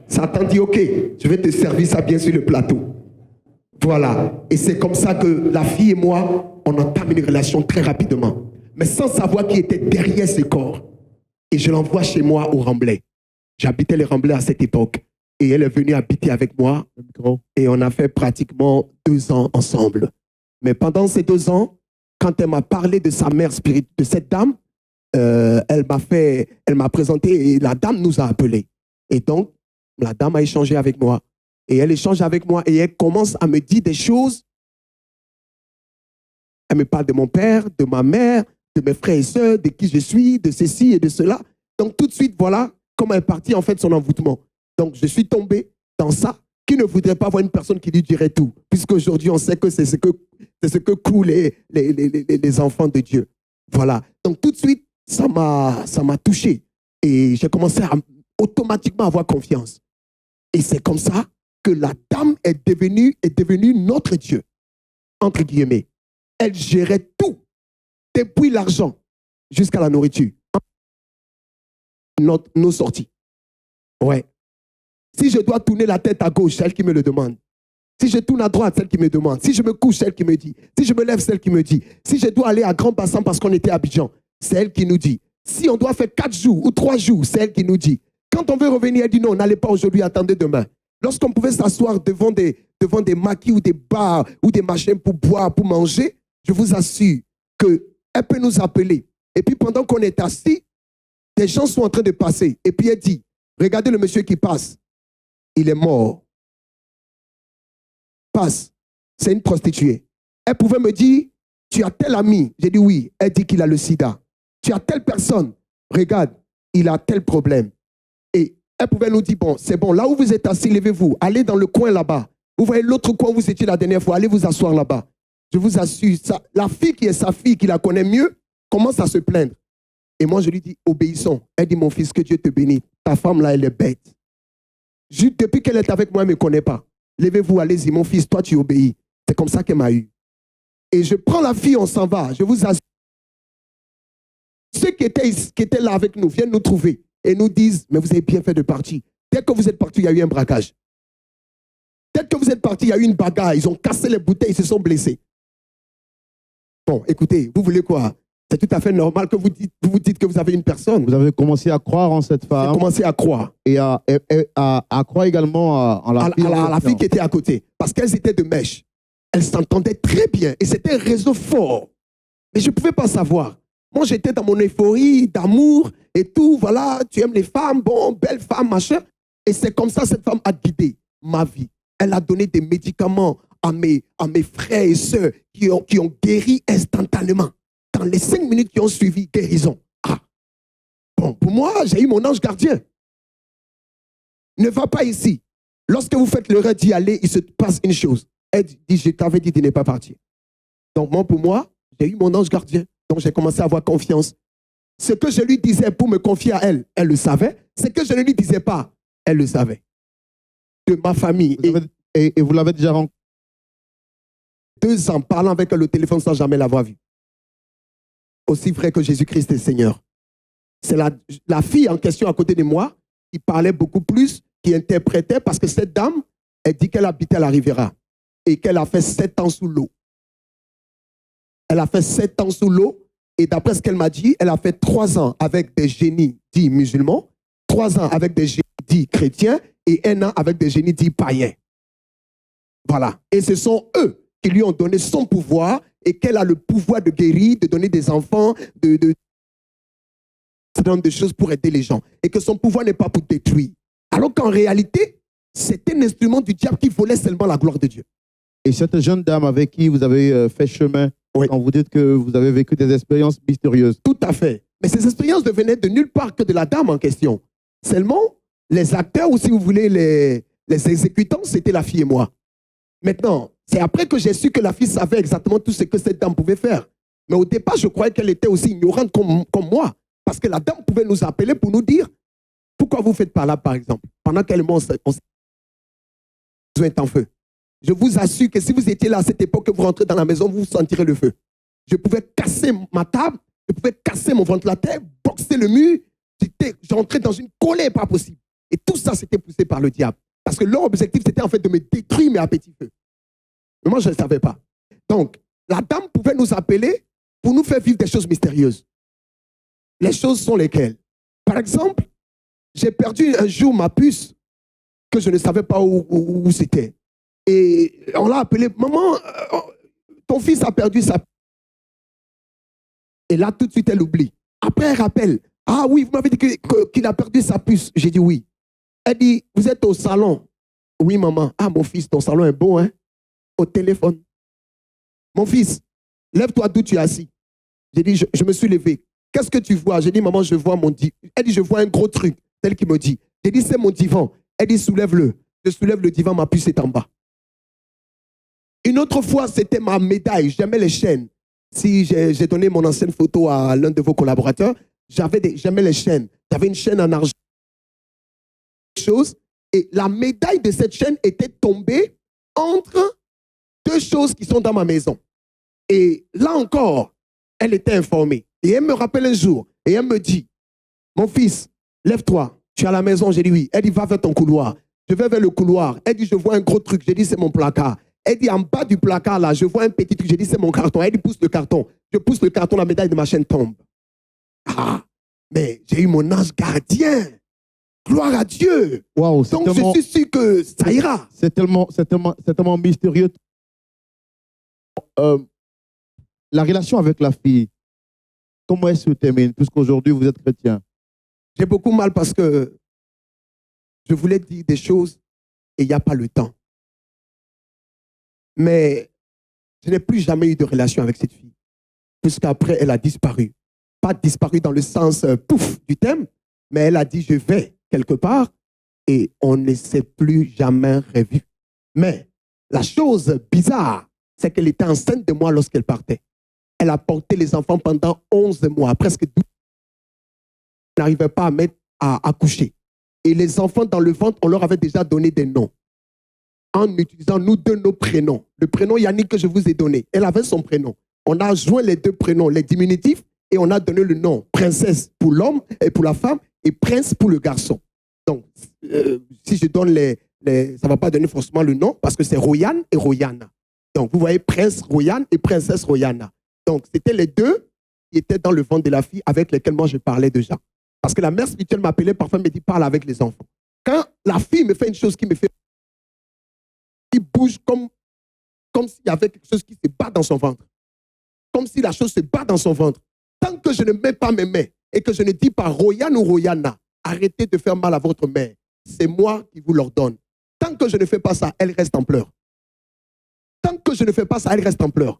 Satan dit, ok, je vais te servir ça bien sur le plateau. Voilà. Et c'est comme ça que la fille et moi, on entame une relation très rapidement. Mais sans savoir qui était derrière ce corps. Et je l'envoie chez moi au Remblai. J'habitais les Remblais à cette époque. Et elle est venue habiter avec moi. Et on a fait pratiquement 2 ans ensemble. Mais pendant ces 2 ans, quand elle m'a parlé de sa mère spirituelle, de cette dame, elle m'a présenté et la dame nous a appelés. Et donc, la dame a échangé avec moi. Et elle échange avec moi et elle commence à me dire des choses. Elle me parle de mon père, de ma mère, de mes frères et sœurs, de qui je suis, de ceci et de cela. Donc tout de suite, voilà comment est parti en fait son envoûtement. Donc je suis tombé dans ça. Qui ne voudrait pas voir une personne qui lui dirait tout? Puisqu'aujourd'hui, on sait que c'est ce que coulent les enfants de Dieu. Voilà. Donc tout de suite, ça m'a touché. Et j'ai commencé à automatiquement avoir confiance. Et c'est comme ça que la dame est devenue notre Dieu, entre guillemets. Elle gérait tout, depuis l'argent jusqu'à la nourriture. Nos sorties. Ouais. Si je dois tourner la tête à gauche, c'est elle qui me le demande. Si je tourne à droite, c'est elle qui me demande. Si je me couche, c'est elle qui me dit. Si je me lève, c'est elle qui me dit. Si je dois aller à Grand Bassin parce qu'on était à Abidjan, c'est elle qui nous dit. Si on doit faire 4 jours ou 3 jours, c'est elle qui nous dit. Quand on veut revenir, elle dit non, n'allez pas aujourd'hui, attendez demain. Lorsqu'on pouvait s'asseoir devant des maquis ou des bars ou des machines pour boire, pour manger, je vous assure qu'elle peut nous appeler. Et puis pendant qu'on est assis, des gens sont en train de passer. Et puis elle dit, regardez le monsieur qui passe. Il est mort. Passe. C'est une prostituée. Elle pouvait me dire, tu as tel ami. J'ai dit oui. Elle dit qu'il a le sida. Tu as telle personne. Regarde, il a tel problème. Et elle pouvait nous dire, bon, c'est bon, là où vous êtes assis, levez-vous, allez dans le coin là-bas. Vous voyez l'autre coin où vous étiez la dernière fois, allez vous asseoir là-bas. Je vous assure, ça, la fille qui est sa fille, qui la connaît mieux, commence à se plaindre. Et moi, je lui dis, obéissons. Elle dit, mon fils, que Dieu te bénisse. Ta femme là, elle est bête. Juste depuis qu'elle est avec moi, elle ne me connaît pas. Levez-vous, allez-y, mon fils, toi, tu obéis. C'est comme ça qu'elle m'a eu. Et je prends la fille, on s'en va. Je vous assure. Ceux qui étaient là avec nous viennent nous trouver et nous disent, mais vous avez bien fait de partir. Dès que vous êtes partis, il y a eu un braquage. Dès que vous êtes partis, il y a eu une bagarre. Ils ont cassé les bouteilles, ils se sont blessés. Bon, écoutez, vous voulez quoi? C'est tout à fait normal que vous dites que vous avez une personne. Vous avez commencé à croire en cette femme. J'ai commencé à croire. Et à croire également en la fille. À la fille qui était à côté. Parce qu'elles étaient de mèche. Elles s'entendaient très bien. Et c'était un réseau fort. Mais je ne pouvais pas savoir. Moi, j'étais dans mon euphorie d'amour et tout. Voilà, tu aimes les femmes, bon, belle femme, machin. Et c'est comme ça que cette femme a guidé ma vie. Elle a donné des médicaments à mes frères et sœurs qui ont guéri instantanément. Dans les 5 minutes qui ont suivi, guérison. Ah. Bon, pour moi, j'ai eu mon ange gardien. Ne va pas ici. Lorsque vous faites l'erreur d'y aller, il se passe une chose. Elle dit, je t'avais dit de ne pas partir. Donc, pour moi, j'ai eu mon ange gardien. Donc, j'ai commencé à avoir confiance. Ce que je lui disais pour me confier à elle, elle le savait. Ce que je ne lui disais pas, elle le savait. De ma famille. Et vous l'avez déjà rencontré? 2 ans parlant avec elle au téléphone sans jamais l'avoir vue. Aussi vrai que Jésus-Christ est Seigneur. C'est la fille en question à côté de moi qui parlait beaucoup plus, qui interprétait, parce que cette dame, elle dit qu'elle habitait à la Riviera et qu'elle a fait 7 ans sous l'eau. Elle a fait 7 ans sous l'eau et d'après ce qu'elle m'a dit, elle a fait 3 ans avec des génies dits musulmans, 3 ans avec des génies dits chrétiens et 1 an avec des génies dits païens. Voilà. Et ce sont eux qui lui ont donné son pouvoir et qu'elle a le pouvoir de guérir, de donner des enfants, de choses pour aider les gens. Et que son pouvoir n'est pas pour détruire. Alors qu'en réalité, c'est un instrument du diable qui volait seulement la gloire de Dieu. Et cette jeune dame avec qui vous avez fait chemin, Oui. quand vous dites que vous avez vécu des expériences mystérieuses. Tout à fait. Mais ces expériences ne venaient de nulle part que de la dame en question. Seulement, les acteurs, ou si vous voulez, les exécutants, c'était la fille et moi. Maintenant, c'est après que j'ai su que la fille savait exactement tout ce que cette dame pouvait faire. Mais au départ, je croyais qu'elle était aussi ignorante comme moi. Parce que la dame pouvait nous appeler pour nous dire pourquoi vous faites par là, par exemple. Pendant qu'elle monte, on est en feu. Je vous assure que si vous étiez là à cette époque, que vous rentrez dans la maison, vous sentirez le feu. Je pouvais casser ma table, je pouvais casser mon ventilateur, boxer le mur. J'entrais dans une colère pas possible. Et tout ça, c'était poussé par le diable. Parce que leur objectif, c'était en fait de me détruire, mais à petit feu. Mais moi, je ne le savais pas. Donc, la dame pouvait nous appeler pour nous faire vivre des choses mystérieuses. Les choses sont lesquelles? Par exemple, j'ai perdu un jour ma puce que je ne savais pas où c'était. Et on l'a appelé, maman, ton fils a perdu sa puce. Et là, tout de suite, elle oublie. Après, elle rappelle, ah oui, vous m'avez dit qu'il a perdu sa puce. J'ai dit oui. Elle dit, vous êtes au salon. Oui, maman. Ah, mon fils, ton salon est beau, hein? Au téléphone. Mon fils, lève-toi d'où tu es assis. J'ai dit, je me suis levé. Qu'est-ce que tu vois? J'ai dit, maman, je vois mon divan. Elle dit, je vois un gros truc. C'est elle qui me dit. J'ai dit, c'est mon divan. Elle dit, soulève-le. Je soulève le divan, ma puce est en bas. Une autre fois, c'était ma médaille. J'aimais les chaînes. Si j'ai donné mon ancienne photo à l'un de vos collaborateurs, j'aimais les chaînes. J'avais une chaîne en argent. Et la médaille de cette chaîne était tombée entre deux choses qui sont dans ma maison. Et là encore, elle était informée. Et elle me rappelle un jour. Et elle me dit, mon fils, lève-toi. Tu es à la maison? J'ai dit oui. Elle dit, va vers ton couloir. Je vais vers le couloir. Elle dit, je vois un gros truc. J'ai dit, c'est mon placard. Elle dit, en bas du placard, là, je vois un petit truc. J'ai dit, c'est mon carton. Elle dit, pousse le carton. Je pousse le carton, la médaille de ma chaîne tombe. Ah, mais j'ai eu mon ange gardien. Gloire à Dieu. Wow, donc, je suis sûr que ça ira. C'est tellement mystérieux. La relation avec la fille, comment elle se termine, puisqu'aujourd'hui, vous êtes chrétien? J'ai beaucoup mal parce que je voulais dire des choses et il n'y a pas le temps. Mais je n'ai plus jamais eu de relation avec cette fille, puisqu'après, elle a disparu. Pas disparu dans le sens pouf du thème, mais elle a dit, je vais quelque part et on ne s'est plus jamais revu. Mais la chose bizarre, c'est qu'elle était enceinte de moi lorsqu'elle partait. Elle a porté les enfants pendant 11 mois, presque 12. Elle n'arrivait pas à accoucher. Et les enfants dans le ventre, on leur avait déjà donné des noms. En utilisant nous deux nos prénoms. Le prénom Yannick que je vous ai donné, elle avait son prénom. On a joint les deux prénoms, les diminutifs, et on a donné le nom princesse pour l'homme et pour la femme, et prince pour le garçon. Donc, si je donne ça ne va pas donner forcément le nom, parce que c'est Royan et Royana. Donc, vous voyez, prince Royan et princesse Royana. Donc, c'était les deux qui étaient dans le ventre de la fille avec lesquels moi je parlais déjà. Parce que la mère spirituelle m'appelait parfois, me dit, parle avec les enfants. Quand la fille me fait une chose qui me fait... Il bouge comme s'il y avait quelque chose qui se bat dans son ventre. Comme si la chose se bat dans son ventre. Tant que je ne mets pas mes mains et que je ne dis pas Royan ou Royana, arrêtez de faire mal à votre mère. C'est moi qui vous l'ordonne. Tant que je ne fais pas ça, elle reste en pleurs. Tant que je ne fais pas ça, elle reste en pleurs.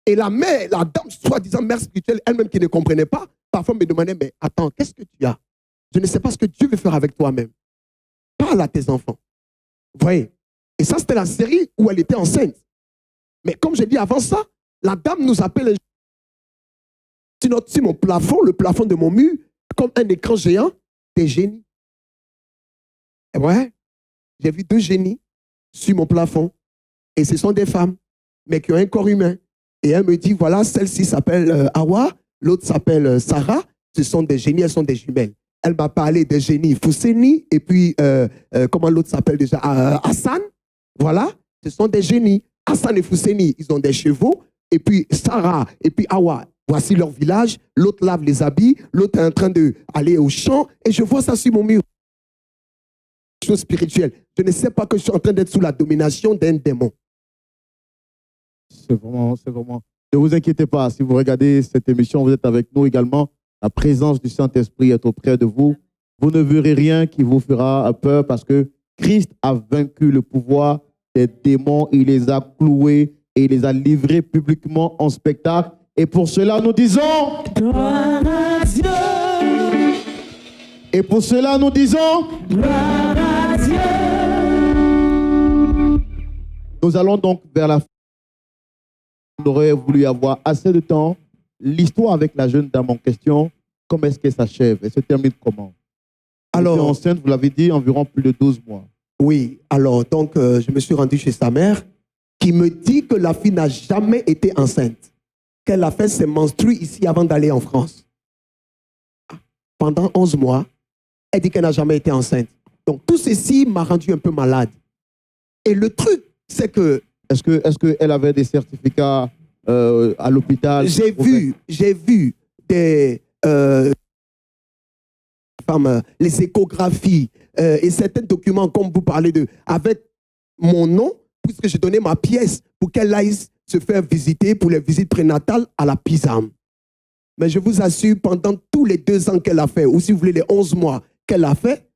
Et la mère, la dame, soi-disant mère spirituelle, elle-même qui ne comprenait pas, parfois me demandait, mais attends, qu'est-ce que tu as? Je ne sais pas ce que Dieu veut faire avec toi-même. Parle à tes enfants. Vous voyez? Et ça, c'était la série où elle était enceinte. Mais comme j'ai dit avant ça, la dame nous appelle sur mon plafond, le plafond de mon mur, comme un écran géant, des génies. Et ouais, j'ai vu 2 génies sur mon plafond. Et ce sont des femmes, mais qui ont un corps humain. Et elle me dit, voilà, celle-ci s'appelle Awa, l'autre s'appelle Sarah. Ce sont des génies, elles sont des jumelles. Elle m'a parlé des génies Fousseni, et puis, comment l'autre s'appelle déjà? Hassan. Voilà, ce sont des génies. Hassan et Fousseni, ils ont des chevaux. Et puis Sarah et puis Awa, voici leur village. L'autre lave les habits, l'autre est en train d'aller au champ. Et je vois ça sur mon mur. Chose spirituelle. Je ne sais pas que je suis en train d'être sous la domination d'un démon. C'est vraiment. Ne vous inquiétez pas, si vous regardez cette émission, vous êtes avec nous également. La présence du Saint-Esprit est auprès de vous. Vous ne verrez rien qui vous fera peur parce que Christ a vaincu le pouvoir des démons. Il les a cloués et il les a livrés publiquement en spectacle. Et pour cela, nous disons... Gloire à Dieu. Et pour cela, nous disons... Gloire à Dieu. Nous allons donc vers la fin. On aurait voulu avoir assez de temps. L'histoire avec la jeune dame en question, comment est-ce qu'elle s'achève? Elle se termine comment? Elle était enceinte, vous l'avez dit, environ plus de 12 mois. Oui, alors donc je me suis rendu chez sa mère qui me dit que la fille n'a jamais été enceinte. Qu'elle a fait ses menstrues ici avant d'aller en France. Pendant 11 mois, elle dit qu'elle n'a jamais été enceinte. Donc tout ceci m'a rendu un peu malade. Et le truc, c'est que... Est-ce qu'elle avait des certificats à l'hôpital? J'ai vu des femmes, les échographies et certains documents, comme vous parlez de, avec mon nom, puisque j'ai donné ma pièce pour qu'elle aille se faire visiter pour les visites prénatales à la PISAM. Mais je vous assure, pendant tous les 2 ans qu'elle a fait, ou si vous voulez les 11 mois qu'elle a fait,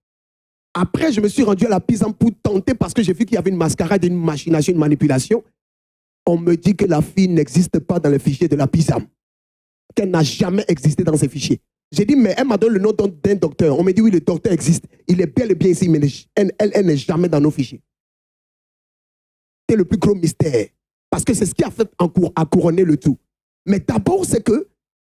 après je me suis rendu à la PISAM pour tenter, parce que j'ai vu qu'il y avait une mascarade, une machination, une manipulation. On me dit que la fille n'existe pas dans le fichier de la PISAM, qu'elle n'a jamais existé dans ces fichiers. J'ai dit, mais elle m'a donné le nom d'un docteur. On me dit, oui, le docteur existe. Il est bel et bien ici, mais elle n'est jamais dans nos fichiers. C'est le plus gros mystère. Parce que c'est ce qui a fait à couronner le tout. Mais d'abord, c'est que,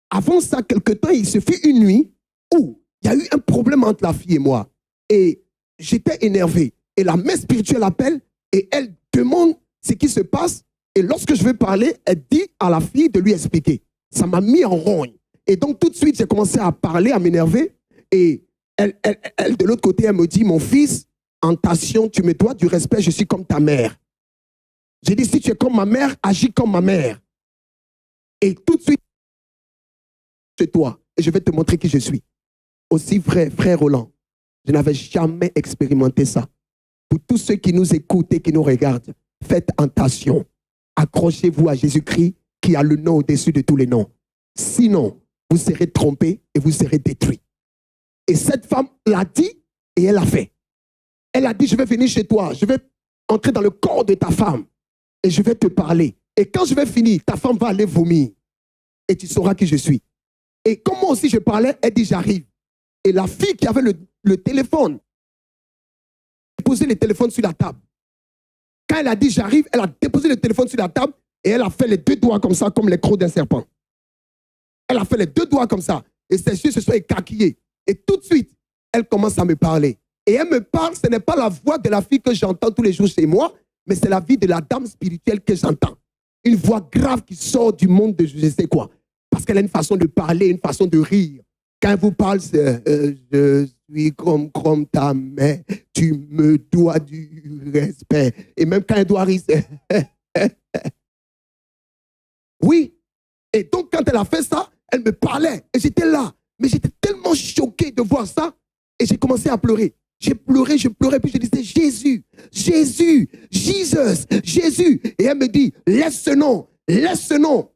avant ça, quelque temps, il se fit une nuit où il y a eu un problème entre la fille et moi. Et j'étais énervé. Et la mère spirituelle appelle et elle demande ce qui se passe. Et lorsque je vais parler, elle dit à la fille de lui expliquer. Ça m'a mis en rogne. Et donc, tout de suite, j'ai commencé à parler, à m'énerver. Et elle, de l'autre côté, elle me dit, mon fils, en tentation, tu me dois du respect, je suis comme ta mère. J'ai dit, si tu es comme ma mère, agis comme ma mère. Et tout de suite, chez toi, et je vais te montrer qui je suis. Aussi vrai, frère Roland, je n'avais jamais expérimenté ça. Pour tous ceux qui nous écoutent et qui nous regardent, faites attention. Accrochez-vous à Jésus-Christ qui a le nom au-dessus de tous les noms. Sinon, vous serez trompés et vous serez détruits. Et cette femme l'a dit et elle l'a fait. Elle a dit, je vais venir chez toi, je vais entrer dans le corps de ta femme et je vais te parler. Et quand je vais finir, ta femme va aller vomir et tu sauras qui je suis. Et comme moi aussi je parlais, elle dit, j'arrive. Et la fille qui avait le téléphone, posé le téléphone sur la table. Quand elle a dit j'arrive, elle a déposé le téléphone sur la table et elle a fait les 2 doigts comme ça, comme les crocs d'un serpent. Elle a fait les 2 doigts comme ça. Et ses yeux se sont écarquillés. Et tout de suite, elle commence à me parler. Et elle me parle, ce n'est pas la voix de la fille que j'entends tous les jours chez moi, mais c'est la vie de la dame spirituelle que j'entends. Une voix grave qui sort du monde de je sais quoi. Parce qu'elle a une façon de parler, une façon de rire. Quand elle vous parle, c'est je suis comme ta mère, tu me dois du respect. Et même quand elle doit rire, c'est oui. Et donc, quand elle a fait ça, elle me parlait. Et j'étais là. Mais j'étais tellement choqué de voir ça. Et j'ai commencé à pleurer. J'ai pleuré, je pleurais. Puis je disais, Jésus, Jésus, Jesus, Jésus. Et elle me dit, laisse ce nom, laisse ce nom.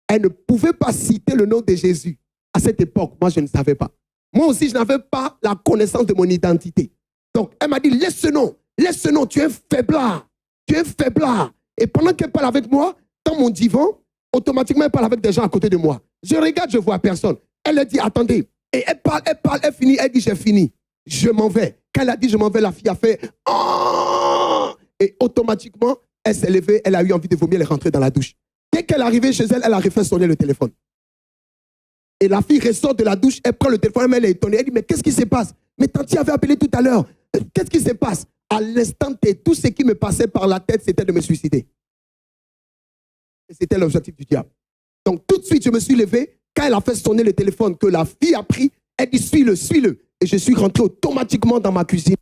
Elle ne pouvait pas citer le nom de Jésus. À cette époque, moi, je ne savais pas. Moi aussi, je n'avais pas la connaissance de mon identité. Donc, elle m'a dit, laisse ce nom, tu es un faiblard. Tu es un faiblard. Et pendant qu'elle parle avec moi, dans mon divan, automatiquement, elle parle avec des gens à côté de moi. Je regarde, je vois personne. Elle dit, attendez. Et elle parle, elle finit, elle dit, j'ai fini. Je m'en vais. Quand elle a dit, je m'en vais, la fille a fait, oh! Et automatiquement, elle s'est levée, elle a eu envie de vomir, elle est rentrée dans la douche. Dès qu'elle est arrivée chez elle, elle a refait sonner le téléphone. Et la fille ressort de la douche, elle prend le téléphone, elle est étonnée. Elle dit, mais qu'est-ce qui se passe? Mais Tanti avait appelé tout à l'heure. Qu'est-ce qui se passe? À l'instant T, tout ce qui me passait par la tête, c'était de me suicider. Et c'était l'objectif du diable. Donc tout de suite, je me suis levé. Quand elle a fait sonner le téléphone, que la fille a pris, elle dit, suis-le, suis-le. Et je suis rentré automatiquement dans ma cuisine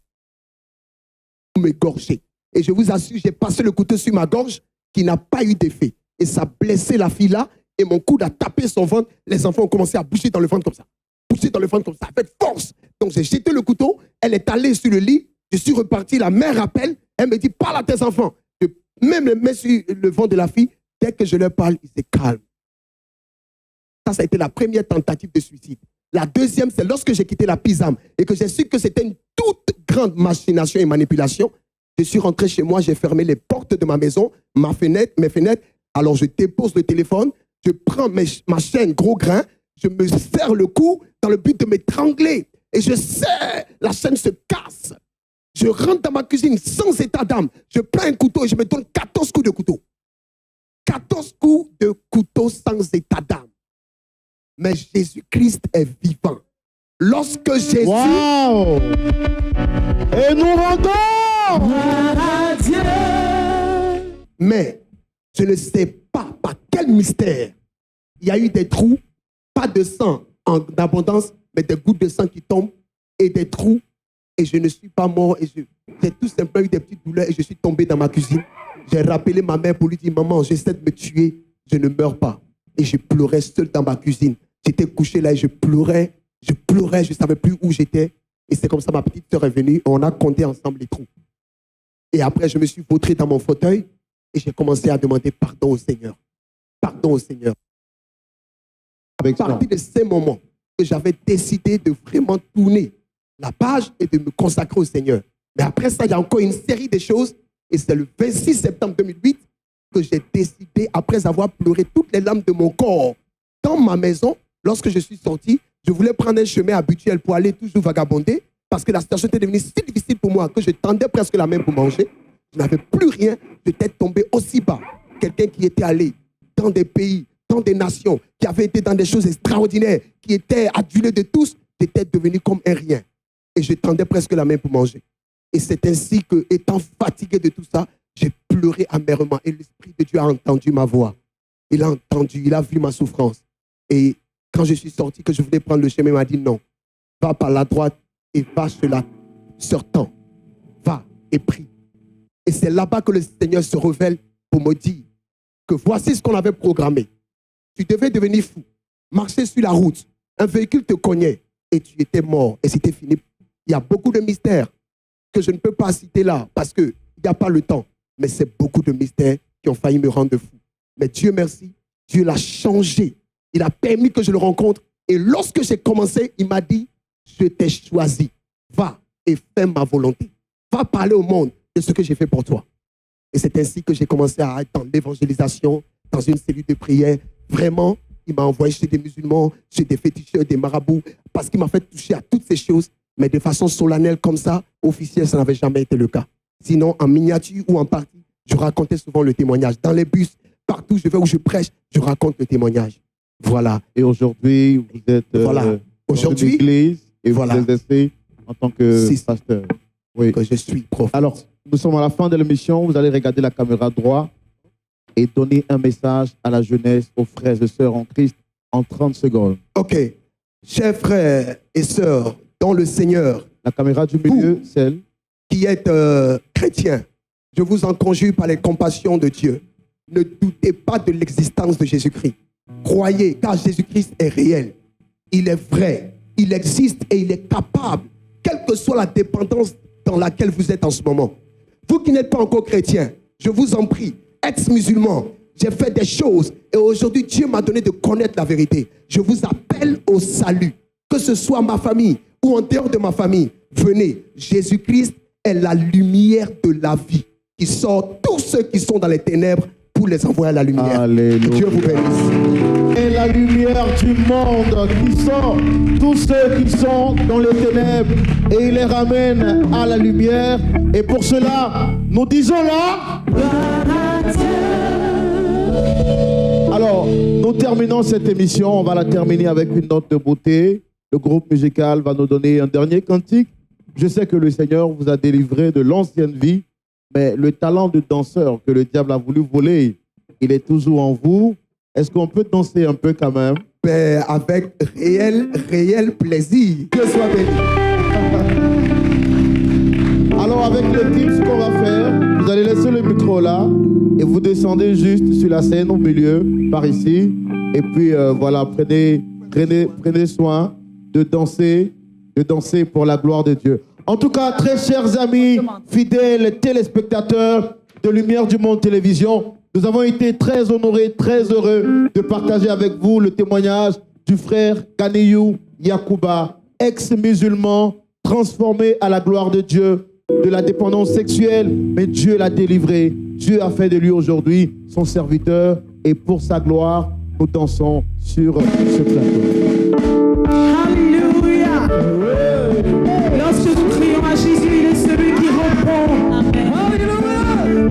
pour m'égorger. Et je vous assure, j'ai passé le couteau sur ma gorge qui n'a pas eu d'effet. Et ça a blessé la fille là. Et mon coude a tapé son ventre. Les enfants ont commencé à boucher dans le ventre comme ça. Boucher dans le ventre comme ça, avec force. Donc j'ai jeté le couteau. Elle est allée sur le lit. Je suis reparti. La mère appelle. Elle me dit, parle à tes enfants. Je mets mes mains sur le ventre de la fille. Dès que je leur parle, ils se calment. Ça a été la première tentative de suicide. La deuxième, c'est lorsque j'ai quitté la PISAM et que j'ai su que c'était une toute grande machination et manipulation. Je suis rentré chez moi, j'ai fermé les portes de ma maison, mes fenêtres. Alors je dépose le téléphone, je prends ma chaîne gros grain, je me serre le cou dans le but de m'étrangler. Et je serre, la chaîne se casse. Je rentre dans ma cuisine sans état d'âme. Je prends un couteau et je me donne 14 coups de couteau. 14 coups de couteau sans état d'âme. Mais Jésus-Christ est vivant. Lorsque Jésus... Wow! Et nous rendons à Dieu. Mais je ne sais pas par quel mystère il y a eu des trous, pas de sang en abondance, mais des gouttes de sang qui tombent et des trous. Et je ne suis pas mort. Et j'ai tout simplement eu des petites douleurs et je suis tombé dans ma cuisine. J'ai rappelé ma mère pour lui dire, maman, j'essaie de me tuer, je ne meurs pas. Et je pleurais seul dans ma cuisine. J'étais couché là et je pleurais, je ne savais plus où j'étais. Et c'est comme ça, ma petite sœur est venue, on a compté ensemble les trous. Et après, je me suis vautré dans mon fauteuil et j'ai commencé à demander pardon au Seigneur. Pardon au Seigneur. À partir de ces moments que j'avais décidé de vraiment tourner la page et de me consacrer au Seigneur. Mais après ça, il y a encore une série de choses. Et c'est le 26 septembre 2008 que j'ai décidé, après avoir pleuré toutes les larmes de mon corps dans ma maison, lorsque je suis sorti, je voulais prendre un chemin habituel pour aller toujours vagabonder parce que la situation était devenue si difficile pour moi que je tendais presque la main pour manger. Je n'avais plus rien. J'étais tombé aussi bas. Quelqu'un qui était allé dans des pays, dans des nations, qui avait été dans des choses extraordinaires, qui était adulé de tous, j'étais devenu comme un rien. Et je tendais presque la main pour manger. Et c'est ainsi que, étant fatigué de tout ça, j'ai pleuré amèrement. Et l'Esprit de Dieu a entendu ma voix. Il a entendu, il a vu ma souffrance. Et quand je suis sorti, que je voulais prendre le chemin, il m'a dit non, va par la droite et va sur la sortant. Va et prie. Et c'est là-bas que le Seigneur se révèle pour me dire que voici ce qu'on avait programmé. Tu devais devenir fou, marcher sur la route, un véhicule te cognait et tu étais mort et c'était fini. Il y a beaucoup de mystères que je ne peux pas citer là parce qu'il n'y a pas le temps. Mais c'est beaucoup de mystères qui ont failli me rendre fou. Mais Dieu merci, Dieu l'a changé. Il a permis que je le rencontre. Et lorsque j'ai commencé, il m'a dit, je t'ai choisi. Va et fais ma volonté. Va parler au monde de ce que j'ai fait pour toi. Et c'est ainsi que j'ai commencé à être dans l'évangélisation, dans une cellule de prière. Vraiment, il m'a envoyé chez des musulmans, chez des féticheurs, des marabouts, parce qu'il m'a fait toucher à toutes ces choses. Mais de façon solennelle comme ça, officielle, ça n'avait jamais été le cas. Sinon, en miniature ou en partie, je racontais souvent le témoignage. Dans les bus, partout je vais où je prêche, je raconte le témoignage. Voilà. Et aujourd'hui, vous êtes aujourd'hui, dans l'église et voilà. vous exercez en tant que pasteur. Oui. Que je suis prophète. Alors, nous sommes à la fin de l'émission. Vous allez regarder la caméra droite et donner un message à la jeunesse, aux frères et sœurs en Christ en 30 secondes. Ok. Chers frères et sœurs, dans le Seigneur, la caméra du milieu, celle qui êtes chrétiens, je vous en conjure par les compassions de Dieu. Ne doutez pas de l'existence de Jésus-Christ. Croyez, car Jésus-Christ est réel. Il est vrai. Il existe et il est capable, quelle que soit la dépendance dans laquelle vous êtes en ce moment. Vous qui n'êtes pas encore chrétien, je vous en prie, ex-musulman, j'ai fait des choses et aujourd'hui Dieu m'a donné de connaître la vérité. Je vous appelle au salut, que ce soit ma famille ou en dehors de ma famille. Venez, Jésus-Christ est la lumière de la vie qui sort tous ceux qui sont dans les ténèbres pour les envoyer à la lumière. Alléluia. Dieu vous bénisse. Et la lumière du monde qui sort tous ceux qui sont dans les ténèbres et il les ramène à la lumière. Et pour cela, nous disons là. Alors, nous terminons cette émission. On va la terminer avec une note de beauté. Le groupe musical va nous donner un dernier cantique. Je sais que le Seigneur vous a délivré de l'ancienne vie, mais le talent de danseur que le diable a voulu voler, il est toujours en vous. Est-ce qu'on peut danser un peu quand même? Ben, avec réel plaisir. Que soit béni. Alors avec le team, ce qu'on va faire, vous allez laisser le micro là et vous descendez juste sur la scène au milieu, par ici. Et puis voilà, prenez soin de danser pour la gloire de Dieu. En tout cas, très chers amis, fidèles téléspectateurs de Lumière du Monde Télévision, Nous avons été très honorés, très heureux de partager avec vous le témoignage du frère Ganiyou Yacouba, ex-musulman, transformé à la gloire de Dieu, de la dépendance sexuelle, mais Dieu l'a délivré. Dieu a fait de lui aujourd'hui son serviteur et pour sa gloire, nous dansons sur ce plateau. Alléluia. Lorsque nous crions à Jésus, il est celui qui répond. Alléluia.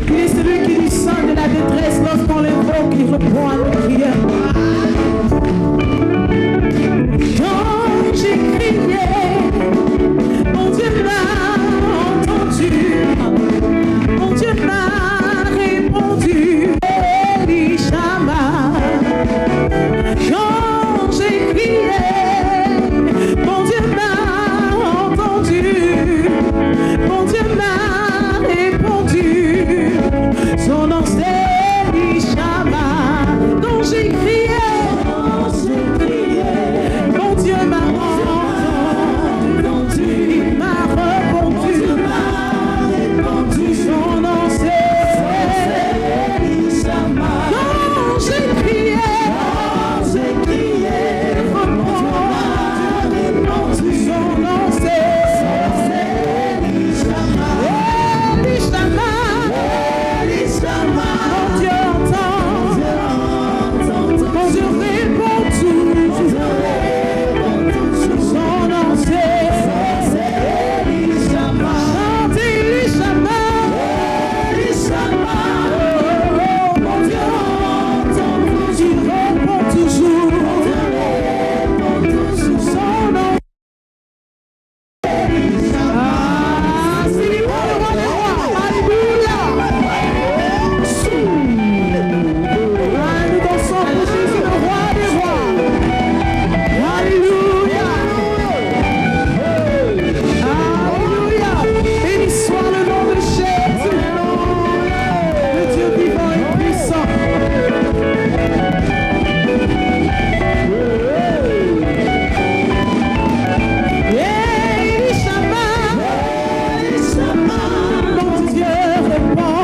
Il est celui qui nous sent de la détresse lorsqu'on l'invoque, il répond à nos prières. Quand j'ai crié, mon Dieu m'a entendu, mon Dieu m'a répondu. Elishama. Quand j'ai crié, mon Dieu m'a entendu, mon Dieu m'a répondu. Son nom c'est Elishama. Quand j'ai crié, mon Dieu m'a entendu, il m'a répondu. Son nom c'est Elishama. Quand j'ai crié, son nom c'est Elishama. Mon Dieu entend, mon Dieu répond toujours. Son nom c'est Elishama. Chantez Elishama. Oh, mon Dieu entend, il répond toujours. Son nom. Ah, c'est le roi des rois. Alléluia. Ah, nous dansons pour Jésus, le roi des rois. Alléluia. Alléluia. Béni soit le nom de Jésus, le Dieu vivant et puissant. Elishama, mon Dieu répond.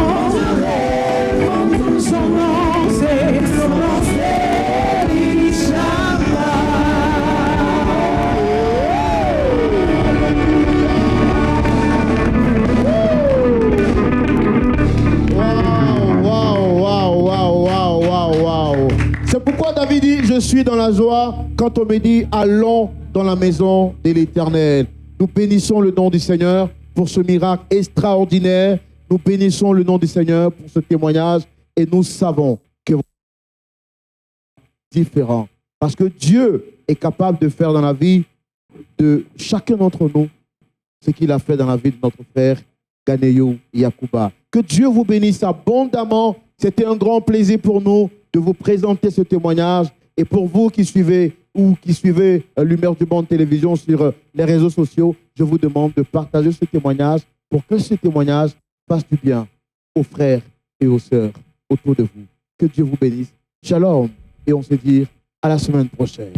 Son nom c'est Elishama. Waouh. C'est pourquoi David dit, je suis dans la joie quand on me dit, allons dans la maison de l'Éternel. Nous bénissons le nom du Seigneur pour ce miracle extraordinaire. Nous bénissons le nom du Seigneur pour ce témoignage et nous savons que vous êtes différents. Parce que Dieu est capable de faire dans la vie de chacun d'entre nous ce qu'il a fait dans la vie de notre frère Ganiyou Yacouba. Que Dieu vous bénisse abondamment. C'était un grand plaisir pour nous de vous présenter ce témoignage. Et pour vous qui suivez Lumière du Monde Télévision sur les réseaux sociaux, je vous demande de partager ce témoignage pour que ce témoignage fasse du bien aux frères et aux sœurs autour de vous. Que Dieu vous bénisse. Shalom. Et on se dit à la semaine prochaine.